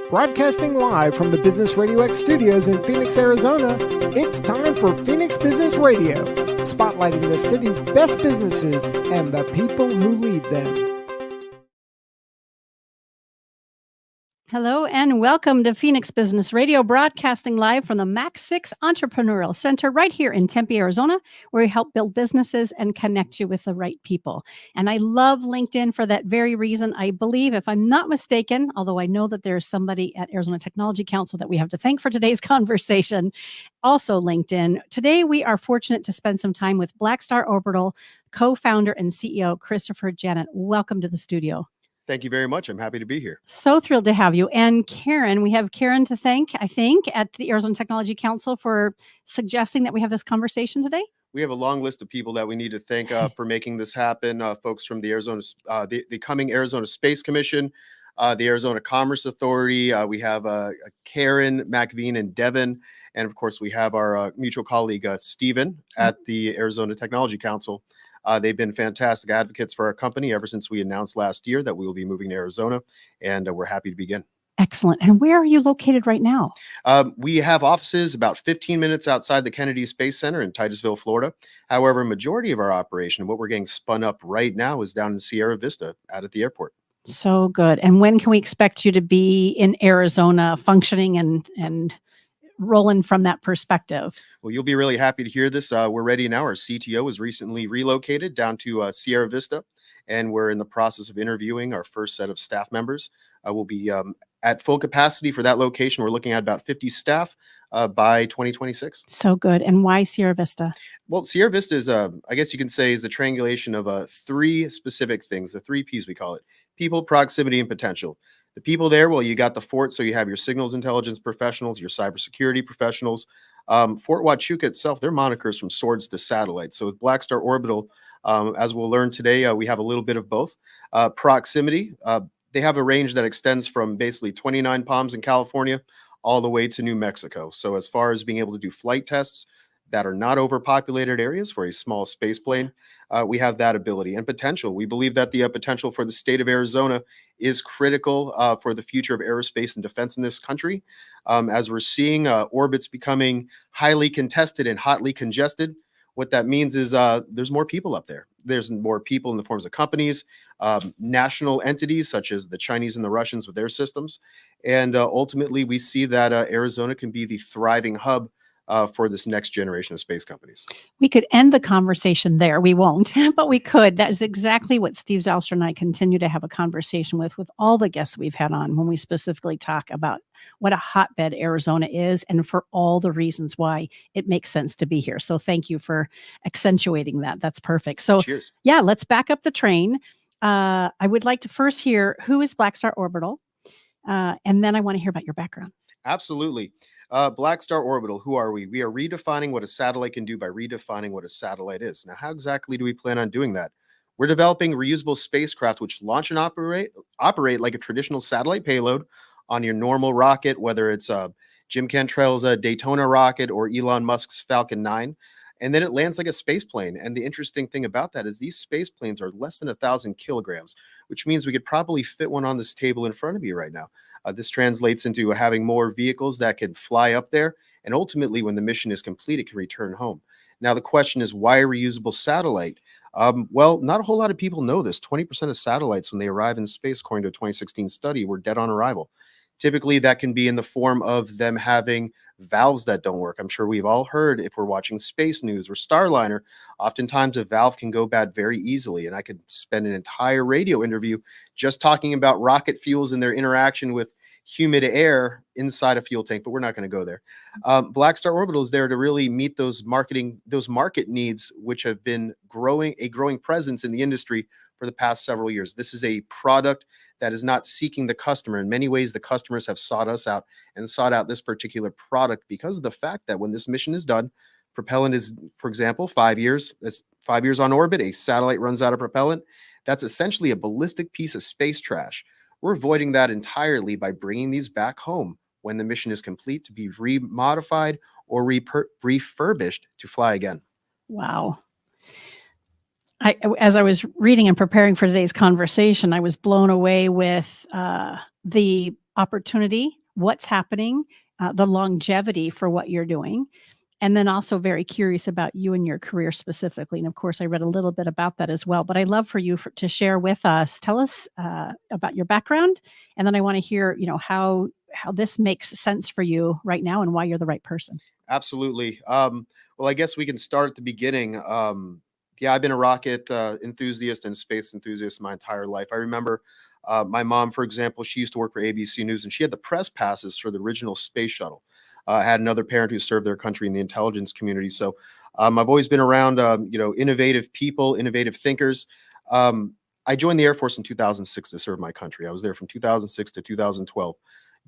Broadcasting live from the Business RadioX studios in Phoenix, Arizona, it's time for Phoenix Business Radio, spotlighting the city's best businesses and the people who lead them. Hello and welcome to Phoenix Business Radio, broadcasting live from the Max 6 Entrepreneurial Center right here in Tempe, Arizona, where we help build businesses and connect you with the right people. And I love LinkedIn for that very reason. I believe, if I'm not mistaken, although I know that there's somebody at Arizona Technology Council that we have to thank for today's conversation, also LinkedIn. Today, we are fortunate to spend some time with Blackstar Orbital co-founder and CEO, Christopher Janet. Welcome to the studio. Thank you very much. I'm happy to be here. So thrilled to have you. And Karen, we have Karen to thank, I think, at the Arizona Technology Council for suggesting that we have this conversation today. We have a long list of people that we need to thank for making this happen. Folks from the the coming Arizona Space Commission, the Arizona Commerce Authority. We have Karen, McVean, and Devin. And of course, we have our mutual colleague, Stephen, at the Arizona Technology Council. They've been fantastic advocates for our company ever since we announced last year that we will be moving to Arizona, and we're happy to begin. Excellent. And where are you located right now? We have offices about 15 minutes outside the Kennedy Space Center in Titusville, Florida. However, majority of our operation, what we're getting spun up right now, is down in Sierra Vista out at the airport. So good. And when can we expect you to be in Arizona functioning and rolling from that perspective? Well, you'll be really happy to hear this. We're ready now. Our CTO was recently relocated down to Sierra Vista, and we're in the process of interviewing our first set of staff members. We'll be at full capacity for that location. We're looking at about 50 staff by 2026. So good. And why Sierra Vista? Well, Sierra Vista is, I guess you can say, is the triangulation of three specific things, the three Ps we call it: people, proximity, and potential. The people there, well, you got the fort, so you have your signals intelligence professionals, your cybersecurity professionals. Fort Huachuca itself, their monikers from swords to satellites. So with Blackstar Orbital, as we'll learn today, we have a little bit of both. Proximity, they have a range that extends from basically 29 Palms in California all the way to New Mexico. So as far as being able to do flight tests that are not overpopulated areas for a small space plane, we have that ability. And potential, we believe that the potential for the state of Arizona is critical for the future of aerospace and defense in this country. As we're seeing orbits becoming highly contested and hotly congested, what that means is there's more people up there. There's more people in the forms of companies, national entities such as the Chinese and the Russians with their systems. And ultimately, we see that Arizona can be the thriving hub for this next generation of space companies. We could end the conversation there. We won't, but we could. That is exactly what Steve Zalster and I continue to have a conversation with all the guests we've had on, when we specifically talk about what a hotbed Arizona is and for all the reasons why it makes sense to be here. So thank you for accentuating that. That's perfect. So cheers. Yeah, let's back up the train. I would like to first hear, who is Blackstar Orbital? And then I want to hear about your background. Absolutely. Blackstar Orbital, who are we? We are redefining what a satellite can do by redefining what a satellite is. Now, how exactly do we plan on doing that? We're developing reusable spacecraft which launch and operate like a traditional satellite payload on your normal rocket, whether it's Jim Cantrell's Daytona rocket or Elon Musk's Falcon 9. And then it lands like a space plane. And the interesting thing about that is these space planes are less than 1,000 kilograms, which means we could probably fit one on this table in front of you right now. This translates into having more vehicles that can fly up there. And ultimately, when the mission is complete, it can return home. Now, the question is, why a reusable satellite? Well, not a whole lot of people know this. 20% of satellites, when they arrive in space, according to a 2016 study, were dead on arrival. Typically, that can be in the form of them having valves that don't work. I'm sure we've all heard, if we're watching Space News or Starliner, oftentimes a valve can go bad very easily. And I could spend an entire radio interview just talking about rocket fuels and their interaction with humid air inside a fuel tank, but we're not going to go there. Blackstar Orbital is there to really meet those market needs, which have been a growing presence in the industry for the past several years. This is a product that is not seeking the customer. In many ways, the customers have sought us out and sought out this particular product because of the fact that when this mission is done, propellant is, for example, 5 years. That's 5 years on orbit. A satellite runs out of propellant. That's essentially a ballistic piece of space trash. We're avoiding that entirely by bringing these back home when the mission is complete to be remodified or refurbished to fly again. Wow. As I was reading and preparing for today's conversation, I was blown away with the opportunity, what's happening, the longevity for what you're doing, and then also very curious about you and your career specifically. And of course, I read a little bit about that as well. But I'd love for you to share with us. Tell us about your background, and then I want to hear, how this makes sense for you right now and why you're the right person. Absolutely. Well, I guess we can start at the beginning. Yeah, I've been a rocket enthusiast and space enthusiast my entire life. I remember my mom, for example, she used to work for ABC News, and she had the press passes for the original space shuttle. I had another parent who served their country in the intelligence community. So I've always been around, innovative people, innovative thinkers. Um, I joined the Air Force in 2006 to serve my country. I was there from 2006 to 2012.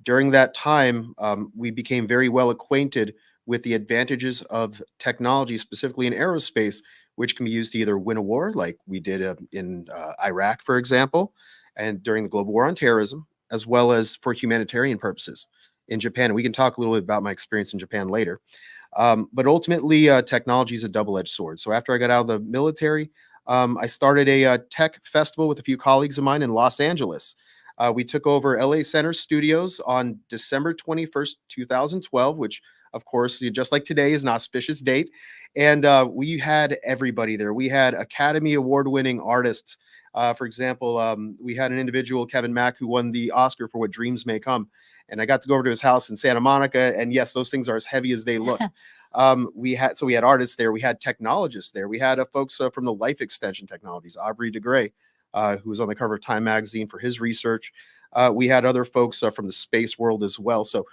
During that time, we became very well acquainted with the advantages of technology, specifically in aerospace, which can be used to either win a war, like we did in Iraq, for example, and during the global war on terrorism, as well as for humanitarian purposes in Japan. And we can talk a little bit about my experience in Japan later. But ultimately, technology is a double-edged sword. So after I got out of the military, I started a tech festival with a few colleagues of mine in Los Angeles. We took over LA Center Studios on December 21st, 2012, which, of course, just like today, is an auspicious date. And we had everybody there. We had Academy Award winning artists. For example, we had an individual, Kevin Mack, who won the Oscar for What Dreams May Come. And I got to go over to his house in Santa Monica. And yes, those things are as heavy as they look. We had artists there. We had technologists there. We had folks from the Life Extension Technologies, Aubrey de Grey, who was on the cover of Time magazine for his research. We had other folks from the space world as well. So,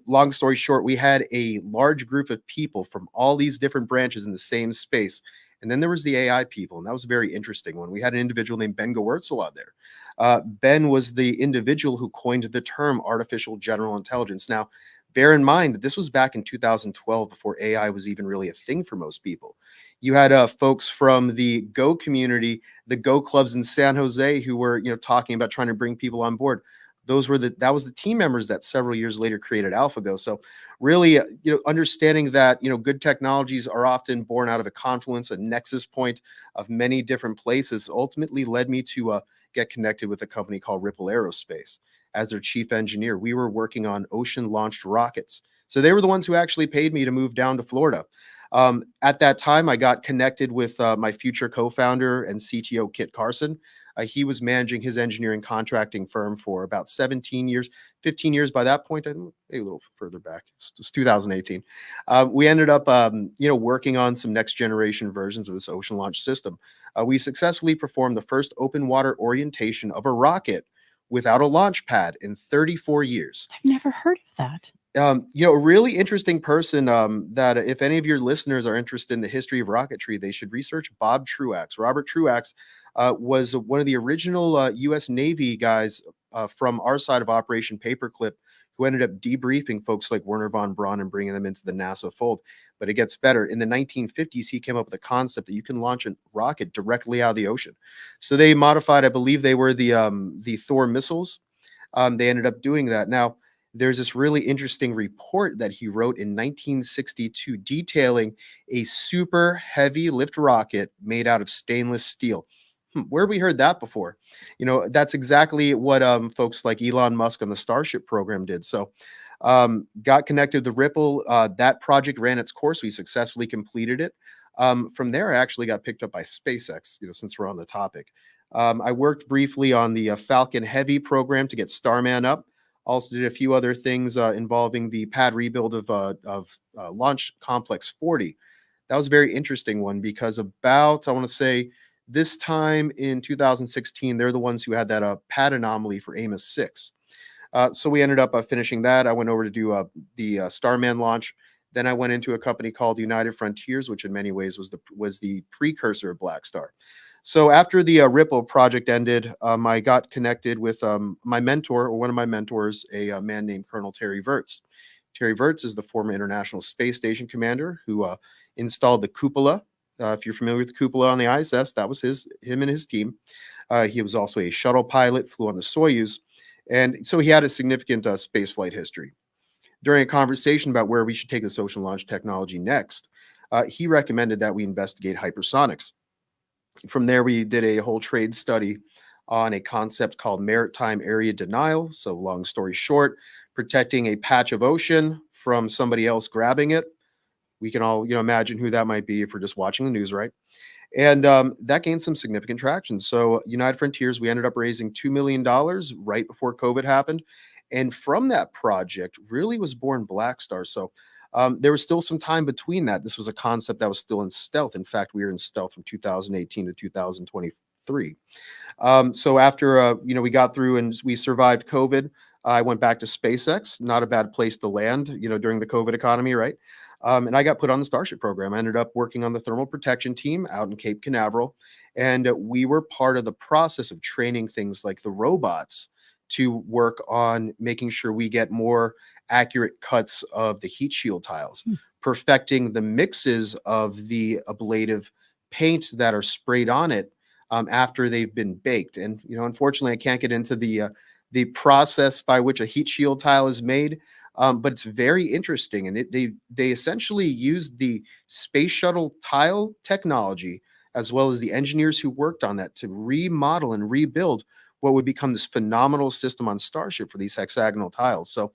long story short, we had a large group of people from all these different branches in the same space. And then there was the AI people, and that was a very interesting one. We had an individual named Ben Gewurtzela there. Ben was the individual who coined the term artificial general intelligence. Now, bear in mind, this was back in 2012 before AI was even really a thing for most people. You had folks from the Go community, the Go clubs in San Jose, who were talking about trying to bring people on board. That was the team members that several years later created AlphaGo. So really, understanding that good technologies are often born out of a confluence, a nexus point of many different places, ultimately led me to get connected with a company called Ripple Aerospace as their chief engineer. We were working on ocean launched rockets. So they were the ones who actually paid me to move down to Florida. At that time, I got connected with my future co-founder and CTO, Kit Carson. He was managing his engineering contracting firm for about 17 years, 15 years by that point. I think a little further back. It's 2018. We ended up, working on some next generation versions of this ocean launch system. We successfully performed the first open water orientation of a rocket without a launch pad in 34 years. I've never heard of that. A really interesting person that if any of your listeners are interested in the history of rocketry, they should research Bob Truax. Robert Truax was one of the original U.S. Navy guys from our side of Operation Paperclip, who ended up debriefing folks like Wernher von Braun and bringing them into the NASA fold. But it gets better. In the 1950s, he came up with a concept that you can launch a rocket directly out of the ocean. So they modified, I believe they were the Thor missiles. They ended up doing that. Now, there's this really interesting report that he wrote in 1962 detailing a super heavy lift rocket made out of stainless steel. Where have we heard that before? That's exactly what folks like Elon Musk on the Starship program did. So got connected to Ripple. That project ran its course. We successfully completed it. From there, I actually got picked up by SpaceX, since we're on the topic. I worked briefly on the Falcon Heavy program to get Starman up. Also did a few other things involving the pad rebuild of Launch Complex 40. That was a very interesting one because about, I want to say, this time in 2016, they're the ones who had that pad anomaly for Amos 6. So we ended up finishing that. I went over to do the Starman launch. Then I went into a company called United Frontiers, which in many ways was the precursor of Black Star. So after the Ripple project ended, I got connected with my mentor, or one of my mentors, a man named Colonel Terry Virts. Terry Virts is the former International Space Station commander who installed the cupola. If you're familiar with the cupola on the ISS, that was him and his team. He was also a shuttle pilot, flew on the Soyuz, and so he had a significant space flight history. During a conversation about where we should take this ocean launch technology next, he recommended that we investigate hypersonics. From there, we did a whole trade study on a concept called maritime area denial. So, long story short, protecting a patch of ocean from somebody else grabbing it. We can all, imagine who that might be if we're just watching the news, right? And that gained some significant traction. So, United Frontiers, we ended up raising $2 million right before COVID happened. And from that project, really was born Black Star. So, there was still some time between that. This was a concept that was still in stealth. In fact, we were in stealth from 2018 to 2023. So after we got through and we survived COVID, I went back to SpaceX. Not a bad place to land, during the COVID economy, right? And I got put on the Starship program. I ended up working on the thermal protection team out in Cape Canaveral, and we were part of the process of training things like the robots to work on making sure we get more accurate cuts of the heat shield tiles, perfecting the mixes of the ablative paints that are sprayed on it after they've been baked. And unfortunately, I can't get into the process by which a heat shield tile is made, but it's very interesting. And they essentially used the space shuttle tile technology as well as the engineers who worked on that to remodel and rebuild what would become this phenomenal system on Starship for these hexagonal tiles. So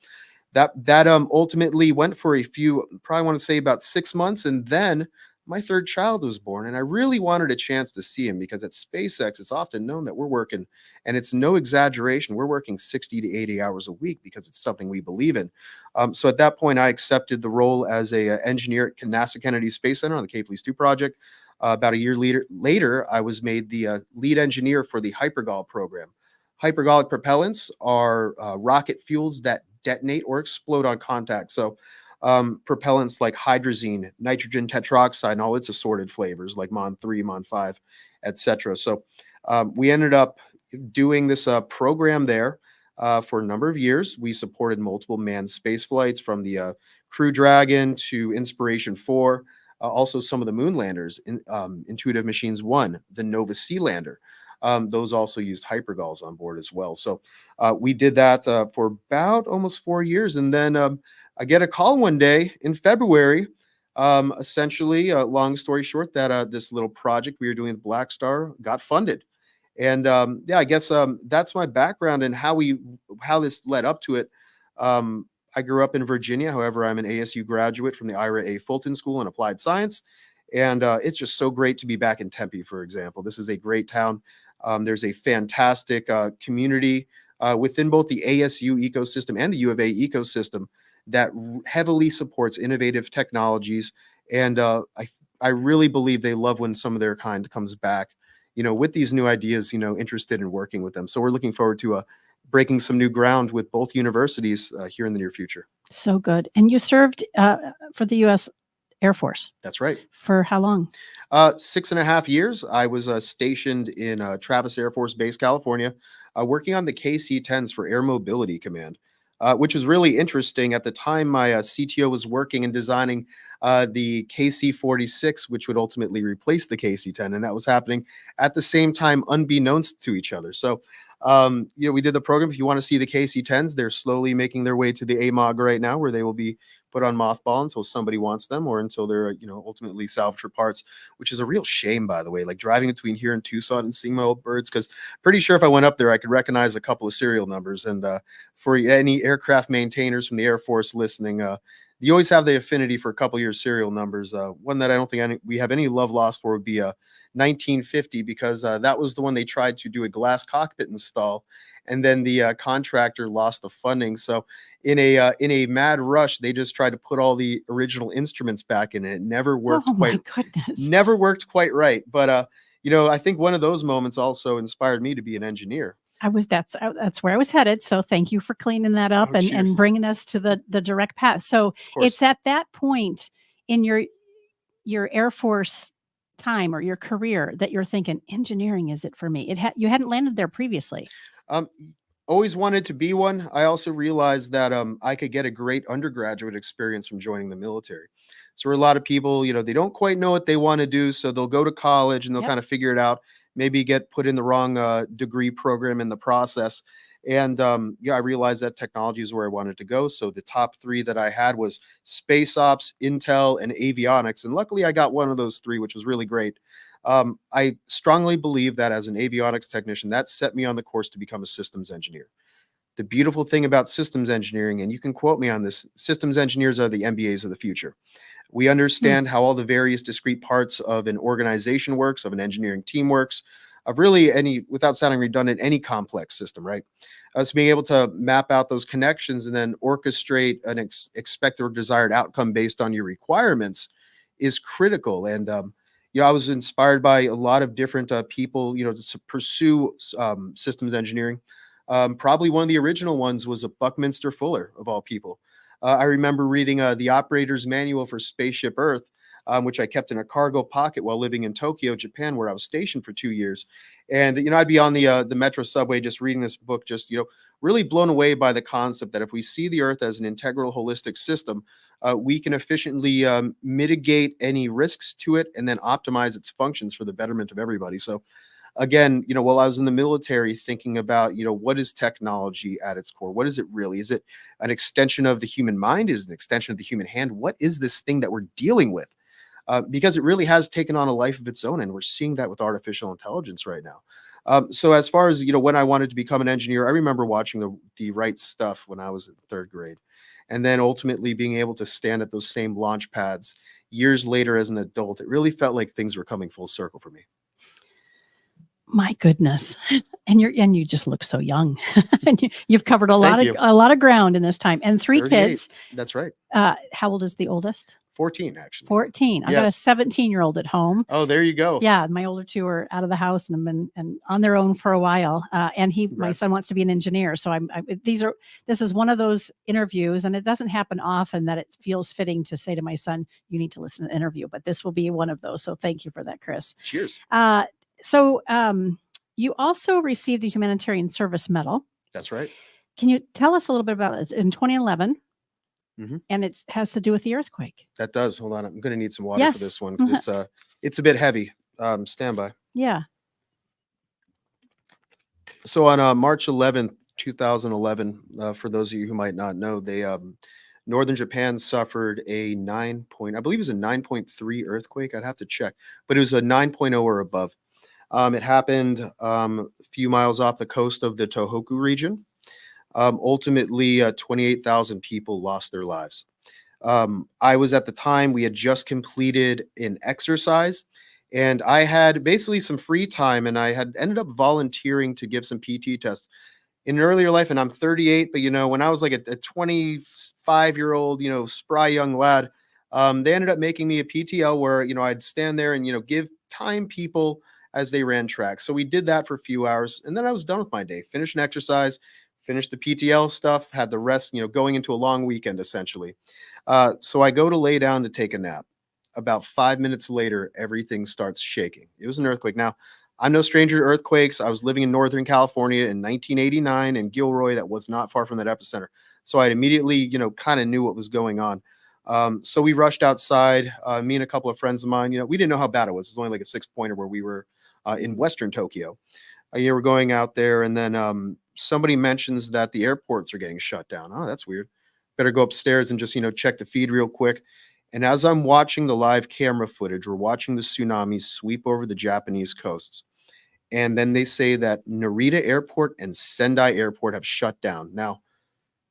that ultimately went for a few, probably want to say about 6 months, and then my third child was born, and I really wanted a chance to see him because at SpaceX, it's often known that we're working, and it's no exaggeration, we're working 60 to 80 hours a week because it's something we believe in. So at that point, I accepted the role as a engineer at NASA Kennedy Space Center on the Cape Lease 2 project. About a year later, I was made the lead engineer for the Hypergol program. Hypergolic propellants are rocket fuels that detonate or explode on contact. So propellants like hydrazine, nitrogen tetroxide, and all its assorted flavors like Mon 3, Mon 5, etc. So we ended up doing this program there for a number of years. We supported multiple manned space flights from the Crew Dragon to Inspiration 4, also some of the moon landers, Intuitive Machines 1, the Nova Sea lander. Those also used hypergols on board as well. So we did that for about almost 4 years. And then I get a call one day in February, essentially, long story short, that this little project we were doing with Black Star got funded. And yeah, I guess that's my background and how this led up to it. I grew up in Virginia. However, I'm an ASU graduate from the Ira A. Fulton School in Applied Science. And it's just so great to be back in Tempe, for example. This is a great town. There's a fantastic community within both the ASU ecosystem and the U of A ecosystem that heavily supports innovative technologies. And I really believe they love when some of their kind comes back, with these new ideas, interested in working with them. So we're looking forward to breaking some new ground with both universities here in the near future. So good. And you served for the U.S. Air Force. That's right. For how long? 6.5 years. I was stationed in Travis Air Force Base, California, working on the KC-10s for Air Mobility Command, which was really interesting. At the time, my CTO was working and designing the KC-46, which would ultimately replace the KC-10, and that was happening at the same time, unbeknownst to each other. So, we did the program. If you want to see the KC-10s, they're slowly making their way to the AMOG right now, where they will be put on mothball until somebody wants them or until they're, ultimately salvaged for parts, which is a real shame, by the way, like driving between here and Tucson and seeing my old birds, because pretty sure if I went up there, I could recognize a couple of serial numbers. And for any aircraft maintainers from the Air Force listening, you always have the affinity for a couple of your serial numbers. One that I don't think we have any love lost for would be 1950, because that was the one they tried to do a glass cockpit install, and then the contractor lost the funding. So in a mad rush, they just tried to put all the original instruments back in, and it never worked my goodness. never worked quite right. But I think one of those moments also inspired me to be an engineer. That's where I was headed. So thank you for cleaning that up and bringing us to the direct path. So it's at that point in your Air Force time or your career that you're thinking, engineering, is it for me? You hadn't landed there previously. Always wanted to be one. I also realized that I could get a great undergraduate experience from joining the military. So a lot of people, they don't quite know what they want to do, so they'll go to college and they'll kind of figure it out. Maybe get put in the wrong degree program in the process. And I realized that technology is where I wanted to go. So the top 3 that I had was space ops, Intel, and avionics. And luckily I got one of those 3, which was really great. I strongly believe that as an avionics technician, that set me on the course to become a systems engineer. The beautiful thing about systems engineering, and you can quote me on this, systems engineers are the MBAs of the future. We Hmm. understand how all the various discrete parts of an organization works, of an engineering team works, of really any, without sounding redundant, any complex system, right? So being able to map out those connections and then orchestrate an expected or desired outcome based on your requirements is critical. And I was inspired by a lot of different people, to pursue systems engineering. Probably one of the original ones was a Buckminster Fuller, of all people. I remember reading the operator's manual for Spaceship Earth, which I kept in a cargo pocket while living in Tokyo, Japan, where I was stationed for 2 years. And I'd be on the metro subway just reading this book, just really blown away by the concept that if we see the Earth as an integral, holistic system, we can efficiently mitigate any risks to it and then optimize its functions for the betterment of everybody. So again, while I was in the military, thinking about, what is technology at its core? What is it really? Is it an extension of the human mind? Is it an extension of the human hand? What is this thing that we're dealing with? Because it really has taken on a life of its own, and we're seeing that with artificial intelligence right now. So as far as when I wanted to become an engineer, I remember watching the right stuff when I was in third grade, and then ultimately being able to stand at those same launch pads years later as an adult. It really felt like things were coming full circle for me. My goodness. And you just look so young. And you've covered a Thank you. lot of ground in this time. And 3 38. kids. That's right. How old is the oldest? 14, actually. 14. I got a Yes. 17-year-old at home. Oh, there you go. Yeah, my older two are out of the house and have been and on their own for a while. And my Congrats. son wants to be an engineer. So this is one of those interviews, and it doesn't happen often that it feels fitting to say to my son, you need to listen to the interview, but this will be one of those. So thank you for that, Chris. Cheers. So you also received the Humanitarian Service Medal. That's right. Can you tell us a little bit about it? It's in 2011, Mhm. and it has to do with the earthquake. That does. Hold on. I'm going to need some water Yes. for this one because it's a bit heavy. Stand by. Yeah. So on March 11th, 2011, for those of you who might not know, northern Japan suffered a I believe it was a 9.3 earthquake. I'd have to check, but it was a 9.0 or above. It happened a few miles off the coast of the Tohoku region. Ultimately, 28,000 people lost their lives. I was at the time, we had just completed an exercise, and I had basically some free time, and I had ended up volunteering to give some PT tests in an earlier life. And I'm 38, but when I was like a 25-year-old, spry young lad, they ended up making me a PTL where, I'd stand there and, give time people as they ran tracks. So we did that for a few hours, and then I was done with my day, finished an exercise, finished the PTL stuff, had the rest, going into a long weekend essentially. So I go to lay down to take a nap. About 5 minutes later, everything starts shaking. It was an earthquake. Now, I'm no stranger to earthquakes. I was living in Northern California in 1989 in Gilroy. That was not far from that epicenter. So I immediately, kind of knew what was going on. So we rushed outside, me and a couple of friends of mine. We didn't know how bad it was. It was only like a 6-pointer where we were in Western Tokyo. We're going out there, and then somebody mentions that the airports are getting shut down. Oh, that's weird. Better go upstairs and just, check the feed real quick. And as I'm watching the live camera footage, we're watching the tsunamis sweep over the Japanese coasts. And then they say that Narita Airport and Sendai Airport have shut down. Now,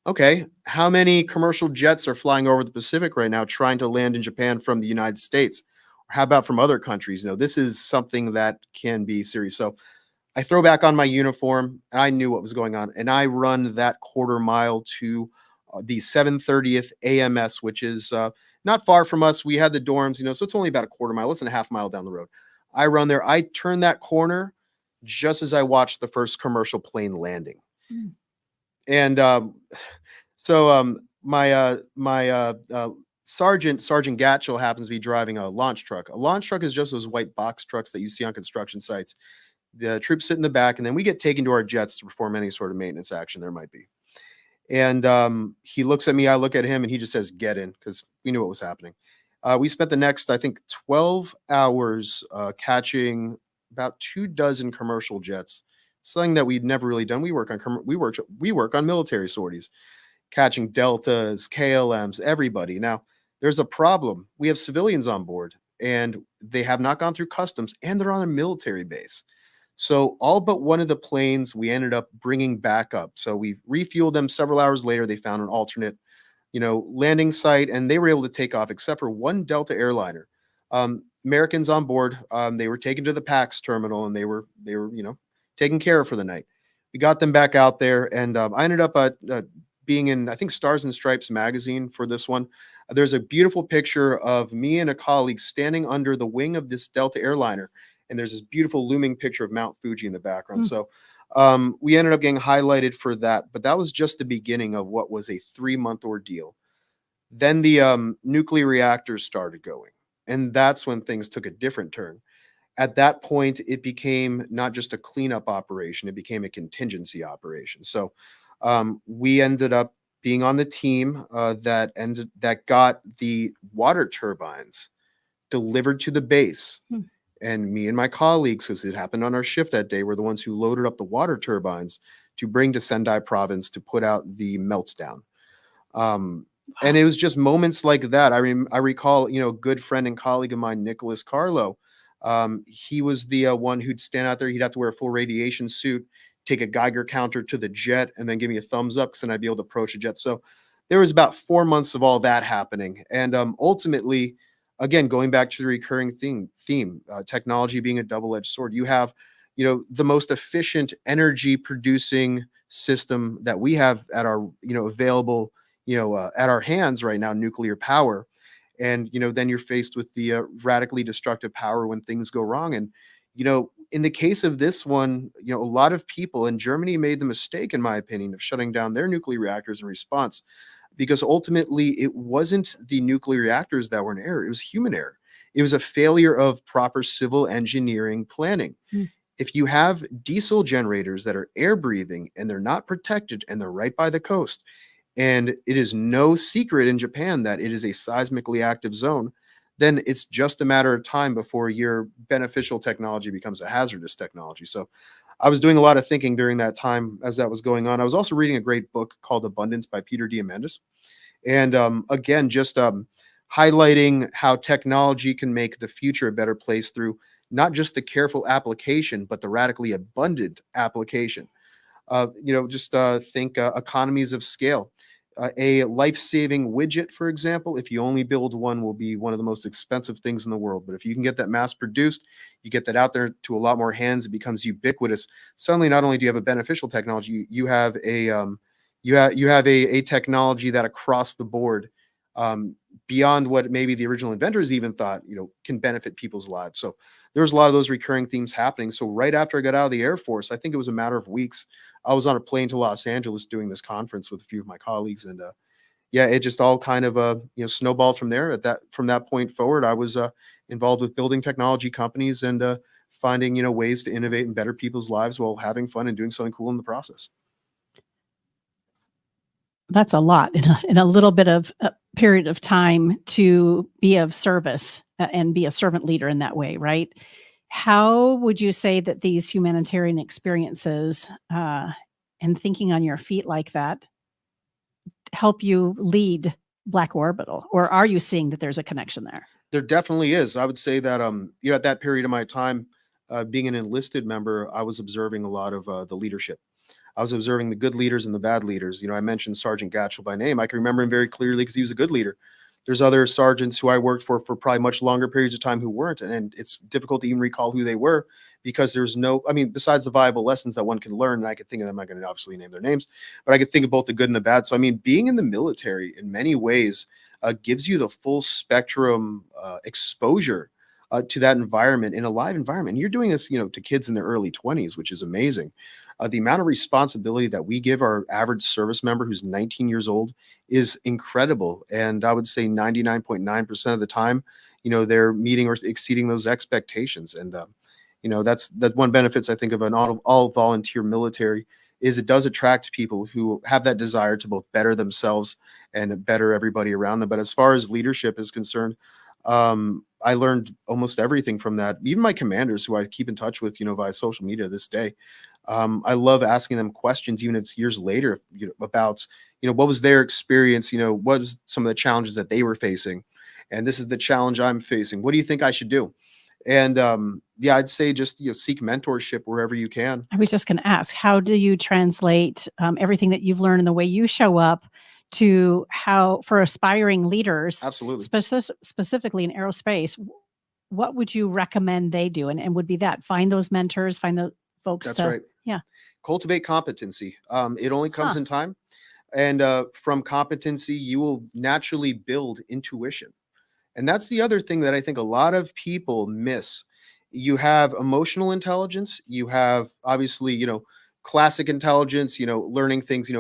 okay, how many commercial jets are flying over the Pacific right now trying to land in Japan from the United States? Or how about from other countries? This is something that can be serious. So I throw back on my uniform, and I knew what was going on, and I run that quarter mile to the 730th AMS, which is not far from us. We had the dorms, so it's only about a quarter mile, less than a half mile down the road. I run there. I turn that corner just as I watched the first commercial plane landing. Mm. And my Sergeant Gatchell happens to be driving a launch truck. A launch truck is just those white box trucks that you see on construction sites. The troops sit in the back, and then we get taken to our jets to perform any sort of maintenance action there might be. And he looks at me, I look at him, and he just says, "Get in," because we knew what was happening. We spent the next, I think, 12 hours catching about 24 commercial jets, something that we'd never really done. We work on military sorties, catching Deltas, KLMs, everybody. Now, there's a problem. We have civilians on board. and they have not gone through customs, and they're on a military base. So all but one of the planes we ended up bringing back up. So we refueled them. Several hours later, they found an alternate, landing site, and they were able to take off, except for one Delta airliner. Americans on board. They were taken to the PAX terminal, and they were taken care of for the night. We got them back out there, and I ended up being in, I think, Stars and Stripes magazine for this one. There's a beautiful picture of me and a colleague standing under the wing of this Delta airliner, and there's this beautiful looming picture of Mount Fuji in the background. Mm. So we ended up getting highlighted for that, but that was just the beginning of what was a 3-month ordeal. Then the nuclear reactors started going, and that's when things took a different turn. At that point, it became not just a cleanup operation, it became a contingency operation. So we ended up being on the team that got the water turbines delivered to the base. Hmm. And me and my colleagues, because it happened on our shift that day, were the ones who loaded up the water turbines to bring to Sendai province to put out the meltdown. And it was just moments like that. I recall, a good friend and colleague of mine, Nicholas Carlo. He was the one who'd stand out there. He'd have to wear a full radiation suit, take a Geiger counter to the jet, and then give me a thumbs up, because then I'd be able to approach a jet. So there was about 4 months of all that happening. And ultimately, again, going back to the recurring theme, technology being a double-edged sword. You have, the most efficient energy producing system that we have at our, available, at our hands right now, nuclear power. And, then you're faced with the radically destructive power when things go wrong. And, in the case of this one, a lot of people in Germany made the mistake, in my opinion, of shutting down their nuclear reactors in response, because ultimately it wasn't the nuclear reactors that were in error. It was human error. It was a failure of proper civil engineering planning. Mm. If you have diesel generators that are air breathing and they're not protected and they're right by the coast, and it is no secret in Japan that it is a seismically active zone, then it's just a matter of time before your beneficial technology becomes a hazardous technology. So I was doing a lot of thinking during that time as that was going on. I was also reading a great book called Abundance by Peter Diamandis. And again, just highlighting how technology can make the future a better place through not just the careful application, but the radically abundant application. Just think economies of scale. A life-saving widget, for example, if you only build one, will be one of the most expensive things in the world. But if you can get that mass produced, you get that out there to a lot more hands, it becomes ubiquitous. Suddenly, not only do you have a beneficial technology, you have a technology that across the board, beyond what maybe the original inventors even thought, can benefit people's lives. So there's a lot of those recurring themes happening. So right after I got out of the Air Force, I think it was a matter of weeks, I was on a plane to Los Angeles doing this conference with a few of my colleagues, and yeah, it just all kind of snowballed from there. From that point forward, I was involved with building technology companies and finding ways to innovate and better people's lives while having fun and doing something cool in the process. That's a lot in a little bit of a period of time to be of service and be a servant leader in that way, right? How would you say that these humanitarian experiences and thinking on your feet like that help you lead Black Orbital? Or are you seeing that there's a connection there? There definitely is. I would say that at that period of my time, being an enlisted member, I was observing a lot of the leadership. I was observing the good leaders and the bad leaders. I mentioned Sergeant Gatchell by name. I can remember him very clearly because he was a good leader. There's other sergeants who I worked for probably much longer periods of time who weren't. And it's difficult to even recall who they were, because there's besides the viable lessons that one can learn, and I could think of them, I'm not going to obviously name their names, but I could think of both the good and the bad. So, being in the military in many ways gives you the full spectrum exposure to that environment, in a live environment. And you're doing this, to kids in their early 20s, which is amazing. The amount of responsibility that we give our average service member who's 19 years old is incredible. And I would say 99.9% of the time, they're meeting or exceeding those expectations. And, that's one benefits, I think, of an all volunteer military, is it does attract people who have that desire to both better themselves and better everybody around them. But as far as leadership is concerned, I learned almost everything from that. Even my commanders, who I keep in touch with, via social media this day. I love asking them questions, even if it's years later, about, what was their experience, what was some of the challenges that they were facing. and this is the challenge I'm facing. What do you think I should do? And yeah, I'd say just seek mentorship wherever you can. I was just going to ask, how do you translate everything that you've learned and the way you show up to how, for aspiring leaders, Absolutely. specifically in aerospace, what would you recommend they do? And would be that find those mentors, find the folks That's to, right. yeah. Cultivate competency. It only comes Huh. in time. And from competency, you will naturally build intuition. And that's the other thing that I think a lot of people miss. You have emotional intelligence, you have obviously, classic intelligence, learning things,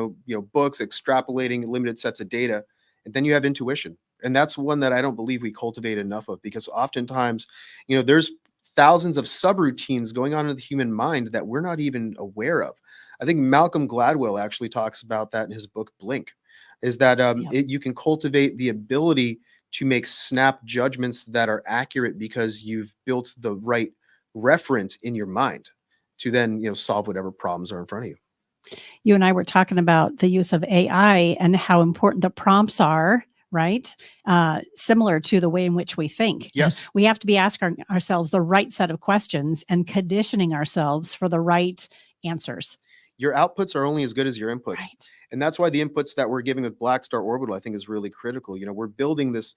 books, extrapolating limited sets of data, and then you have intuition. And that's one that I don't believe we cultivate enough of, because oftentimes, there's thousands of subroutines going on in the human mind that we're not even aware of. I think Malcolm Gladwell actually talks about that in his book Blink, is that Yeah. you can cultivate the ability to make snap judgments that are accurate because you've built the right referent in your mind to then solve whatever problems are in front of you. You and I were talking about the use of AI and how important the prompts are, right? Similar to the way in which we think. Yes. We have to be asking ourselves the right set of questions and conditioning ourselves for the right answers. Your outputs are only as good as your inputs. Right. And that's why the inputs that we're giving with Black Star Orbital, I think, is really critical. We're building this,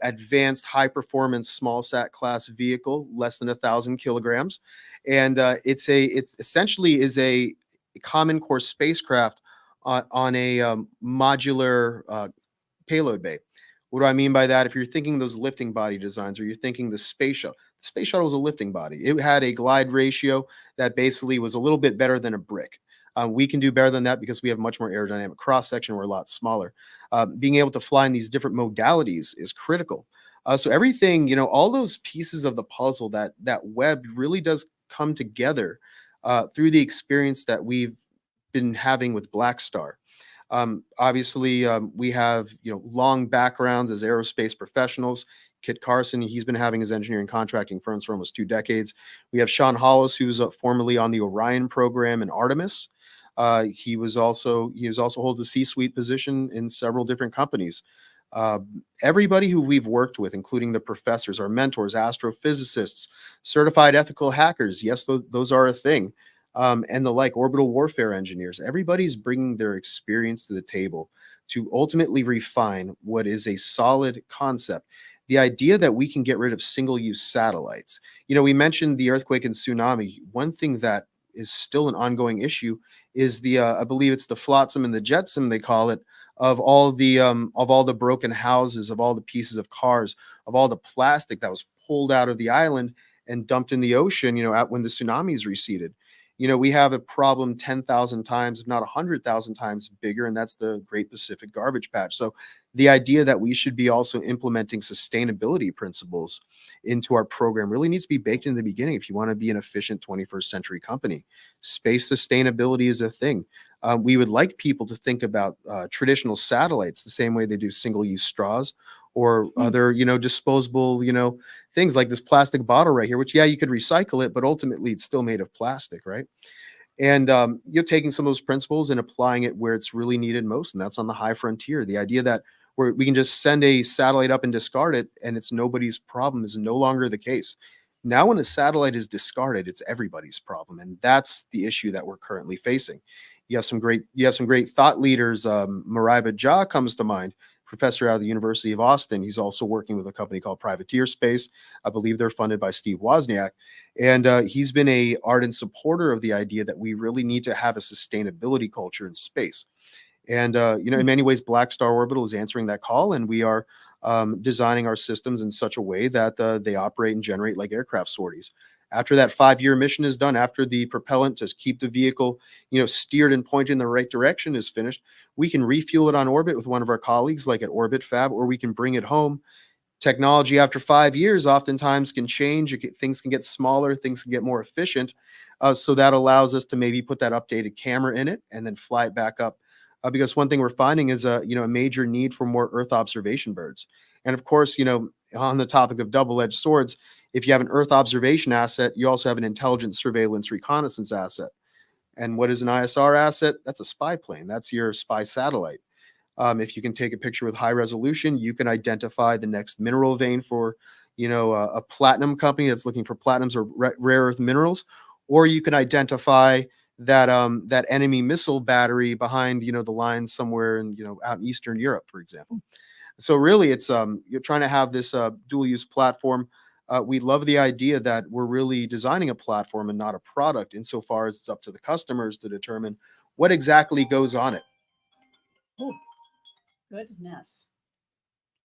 advanced high performance small sat class vehicle, less than 1,000 kilograms. And it's essentially is a common core spacecraft on a modular payload bay. What do I mean by that? If you're thinking those lifting body designs, or you're thinking the space shuttle was a lifting body. It had a glide ratio that basically was a little bit better than a brick. We can do better than that because we have much more aerodynamic cross section. We're a lot smaller. Being able to fly in these different modalities is critical. So everything, all those pieces of the puzzle, that web really does come together through the experience that we've been having with Black Star. Obviously, we have long backgrounds as aerospace professionals. Kit Carson, he's been having his engineering contracting firms for almost 2 decades. We have Sean Hollis, who's formerly on the Orion program in Artemis. He also holds a C-suite position in several different companies. Everybody who we've worked with, including the professors, our mentors, astrophysicists, certified ethical hackers, yes, those are a thing. And the orbital warfare engineers, everybody's bringing their experience to the table to ultimately refine what is a solid concept. The idea that we can get rid of single-use satellites. We mentioned the earthquake and tsunami. One thing that is still an ongoing issue is I believe it's the flotsam and the jetsam, they call it, of all the broken houses, of all the pieces of cars, of all the plastic that was pulled out of the island and dumped in the ocean, when the tsunamis receded. We have a problem 10,000 times, if not 100,000 times bigger, and that's the Great Pacific Garbage Patch. So the idea that we should be also implementing sustainability principles into our program really needs to be baked in the beginning if you want to be an efficient 21st century company. Space sustainability is a thing. We would like people to think about traditional satellites the same way they do single-use straws or other, disposable, things like this plastic bottle right here, which, yeah, you could recycle it, but ultimately it's still made of plastic, right? And you're taking some of those principles and applying it where it's really needed most, and that's on the high frontier. The idea that we can just send a satellite up and discard it, and it's nobody's problem, is no longer the case. Now, when a satellite is discarded, it's everybody's problem, and that's the issue that we're currently facing. You have some great thought leaders. Mariba Jah comes to mind, professor out of the University of Austin. He's also working with a company called Privateer Space. I believe they're funded by Steve Wozniak. And he's been a ardent supporter of the idea that we really need to have a sustainability culture in space. And, in many ways, Black Star Orbital is answering that call, and we are designing our systems in such a way that they operate and generate like aircraft sorties. After that 5-year mission is done, after the propellant to keep the vehicle, steered and pointed in the right direction is finished, we can refuel it on orbit with one of our colleagues, like at Orbit Fab, or we can bring it home. Technology after 5 years oftentimes can change. Things can get smaller, things can get more efficient. So that allows us to maybe put that updated camera in it and then fly it back up. Because one thing we're finding is a major need for more Earth observation birds. And of course, on the topic of double-edged swords, if you have an Earth observation asset, you also have an intelligence, surveillance, reconnaissance asset. And what is an ISR asset? That's a spy plane. That's your spy satellite. If you can take a picture with high resolution, you can identify the next mineral vein for, a platinum company that's looking for platinums or rare earth minerals, or you can identify that enemy missile battery behind, the lines somewhere in, out in Eastern Europe, for example. So really, it's you're trying to have this dual use platform. We love the idea that we're really designing a platform and not a product, insofar as it's up to the customers to determine what exactly goes on it. Oh, goodness.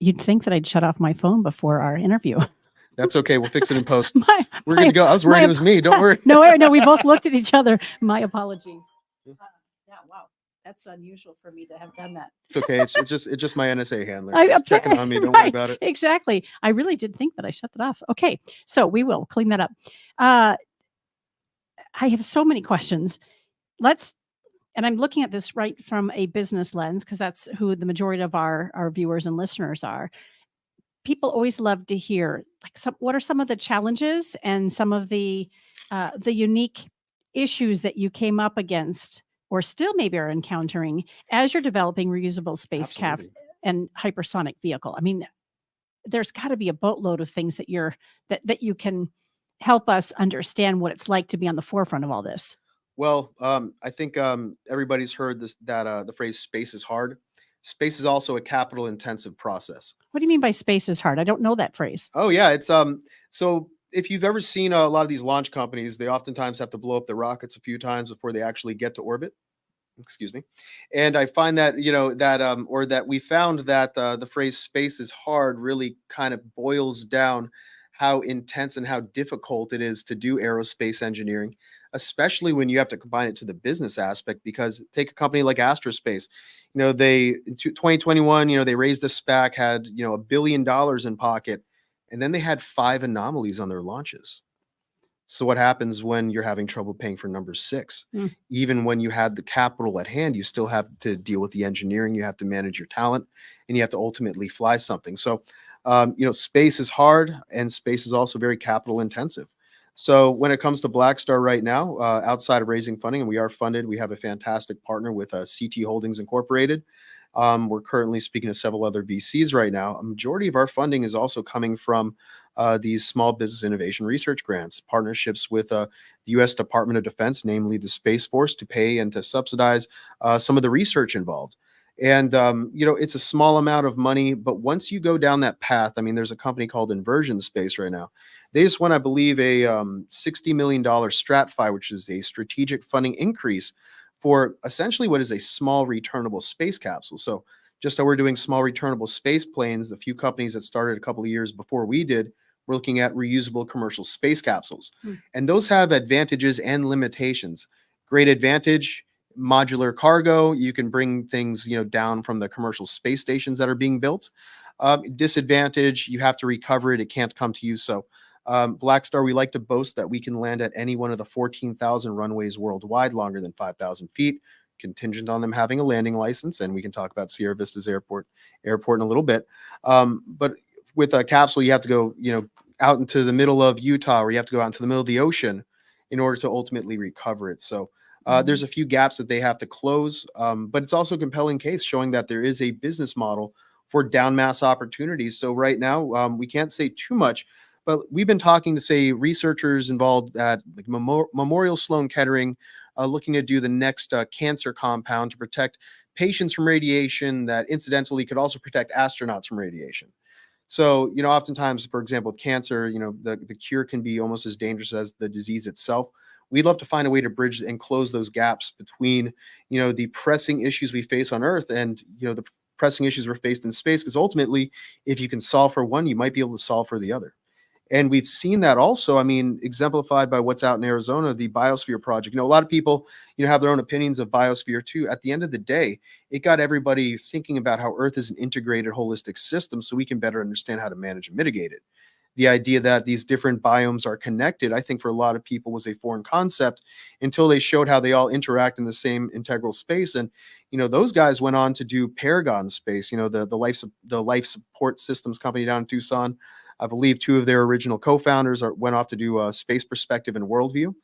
You'd think that I'd shut off my phone before our interview. That's okay. We'll fix it in post. We're My- good to go. I was worried it was me. Don't worry. No, we both looked at each other. My apologies. Yeah, wow. That's unusual for me to have done that. It's okay. It's just my NSA handler. I- Just checking on me. Don't worry right, about it. Exactly. I really did think that I shut that off. Okay, so we will clean that up. I have so many questions. And I'm looking at this right from a business lens, because that's who the majority of our viewers and listeners are. People always love to hear, like, what are some of the challenges and some of the unique issues that you came up against, or still maybe are encountering, as you're developing reusable spacecraft Absolutely. and hypersonic vehicle. I mean, there's got to be a boatload of things that you can help us understand what it's like to be on the forefront of all this. Well, I think everybody's heard the phrase "space is hard." Space is also a capital intensive process. What do you mean by space is hard? I don't know that phrase. Oh yeah, it's so if you've ever seen a lot of these launch companies, they oftentimes have to blow up the rockets a few times before they actually get to orbit. Excuse me. And I find that, or that we found that the phrase "space is hard" really kind of boils down how intense and how difficult it is to do aerospace engineering, especially when you have to combine it to the business aspect. Because take a company like Astrospace, they in 2021, they raised a SPAC, had $1 billion in pocket, and then they had 5 anomalies on their launches. So what happens when you're having trouble paying for number 6? Mm. Even when you had the capital at hand, you still have to deal with the engineering, you have to manage your talent, and you have to ultimately fly something. So, space is hard, and space is also very capital intensive. So when it comes to Black Star right now, outside of raising funding, and we are funded, we have a fantastic partner with CT Holdings Incorporated. We're currently speaking to several other VCs right now. A majority of our funding is also coming from these small business innovation research grants, partnerships with the U.S. Department of Defense, namely the Space Force, to pay and to subsidize some of the research involved. And, it's a small amount of money, but once you go down that path, I mean, there's a company called Inversion Space right now. They just won, I believe, a $60 million StratFi, which is a strategic funding increase for essentially what is a small returnable space capsule. So just how we're doing small returnable space planes, the few companies that started a couple of years before we did, we're looking at reusable commercial space capsules. And those have advantages and limitations. Great advantage: modular cargo. You can bring things, down from the commercial space stations that are being built. Disadvantage: you have to recover it. It can't come to you. So Black Star, we like to boast that we can land at any one of the 14,000 runways worldwide, longer than 5,000 feet, contingent on them having a landing license. And we can talk about Sierra Vista's airport in a little bit. But with a capsule, you have to go, out into the middle of Utah, or you have to go out into the middle of the ocean in order to ultimately recover it. So there's a few gaps that they have to close, but it's also a compelling case showing that there is a business model for down mass opportunities. So right now, we can't say too much, but we've been talking to, say, researchers involved at like Memorial Sloan Kettering, looking to do the next cancer compound to protect patients from radiation that incidentally could also protect astronauts from radiation. So, oftentimes, for example, with cancer, the cure can be almost as dangerous as the disease itself. We'd love to find a way to bridge and close those gaps between, the pressing issues we face on Earth and, the pressing issues we're faced in space. Because ultimately, if you can solve for one, you might be able to solve for the other. And we've seen that also, I mean, exemplified by what's out in Arizona, the Biosphere Project. A lot of people, have their own opinions of Biosphere too. At the end of the day, it got everybody thinking about how Earth is an integrated, holistic system so we can better understand how to manage and mitigate it. The idea that these different biomes are connected, I think for a lot of people was a foreign concept until they showed how they all interact in the same integral space. And, those guys went on to do Paragon Space, the life support systems company down in Tucson. I believe 2 of their original co-founders went off to do Space Perspective and Worldview.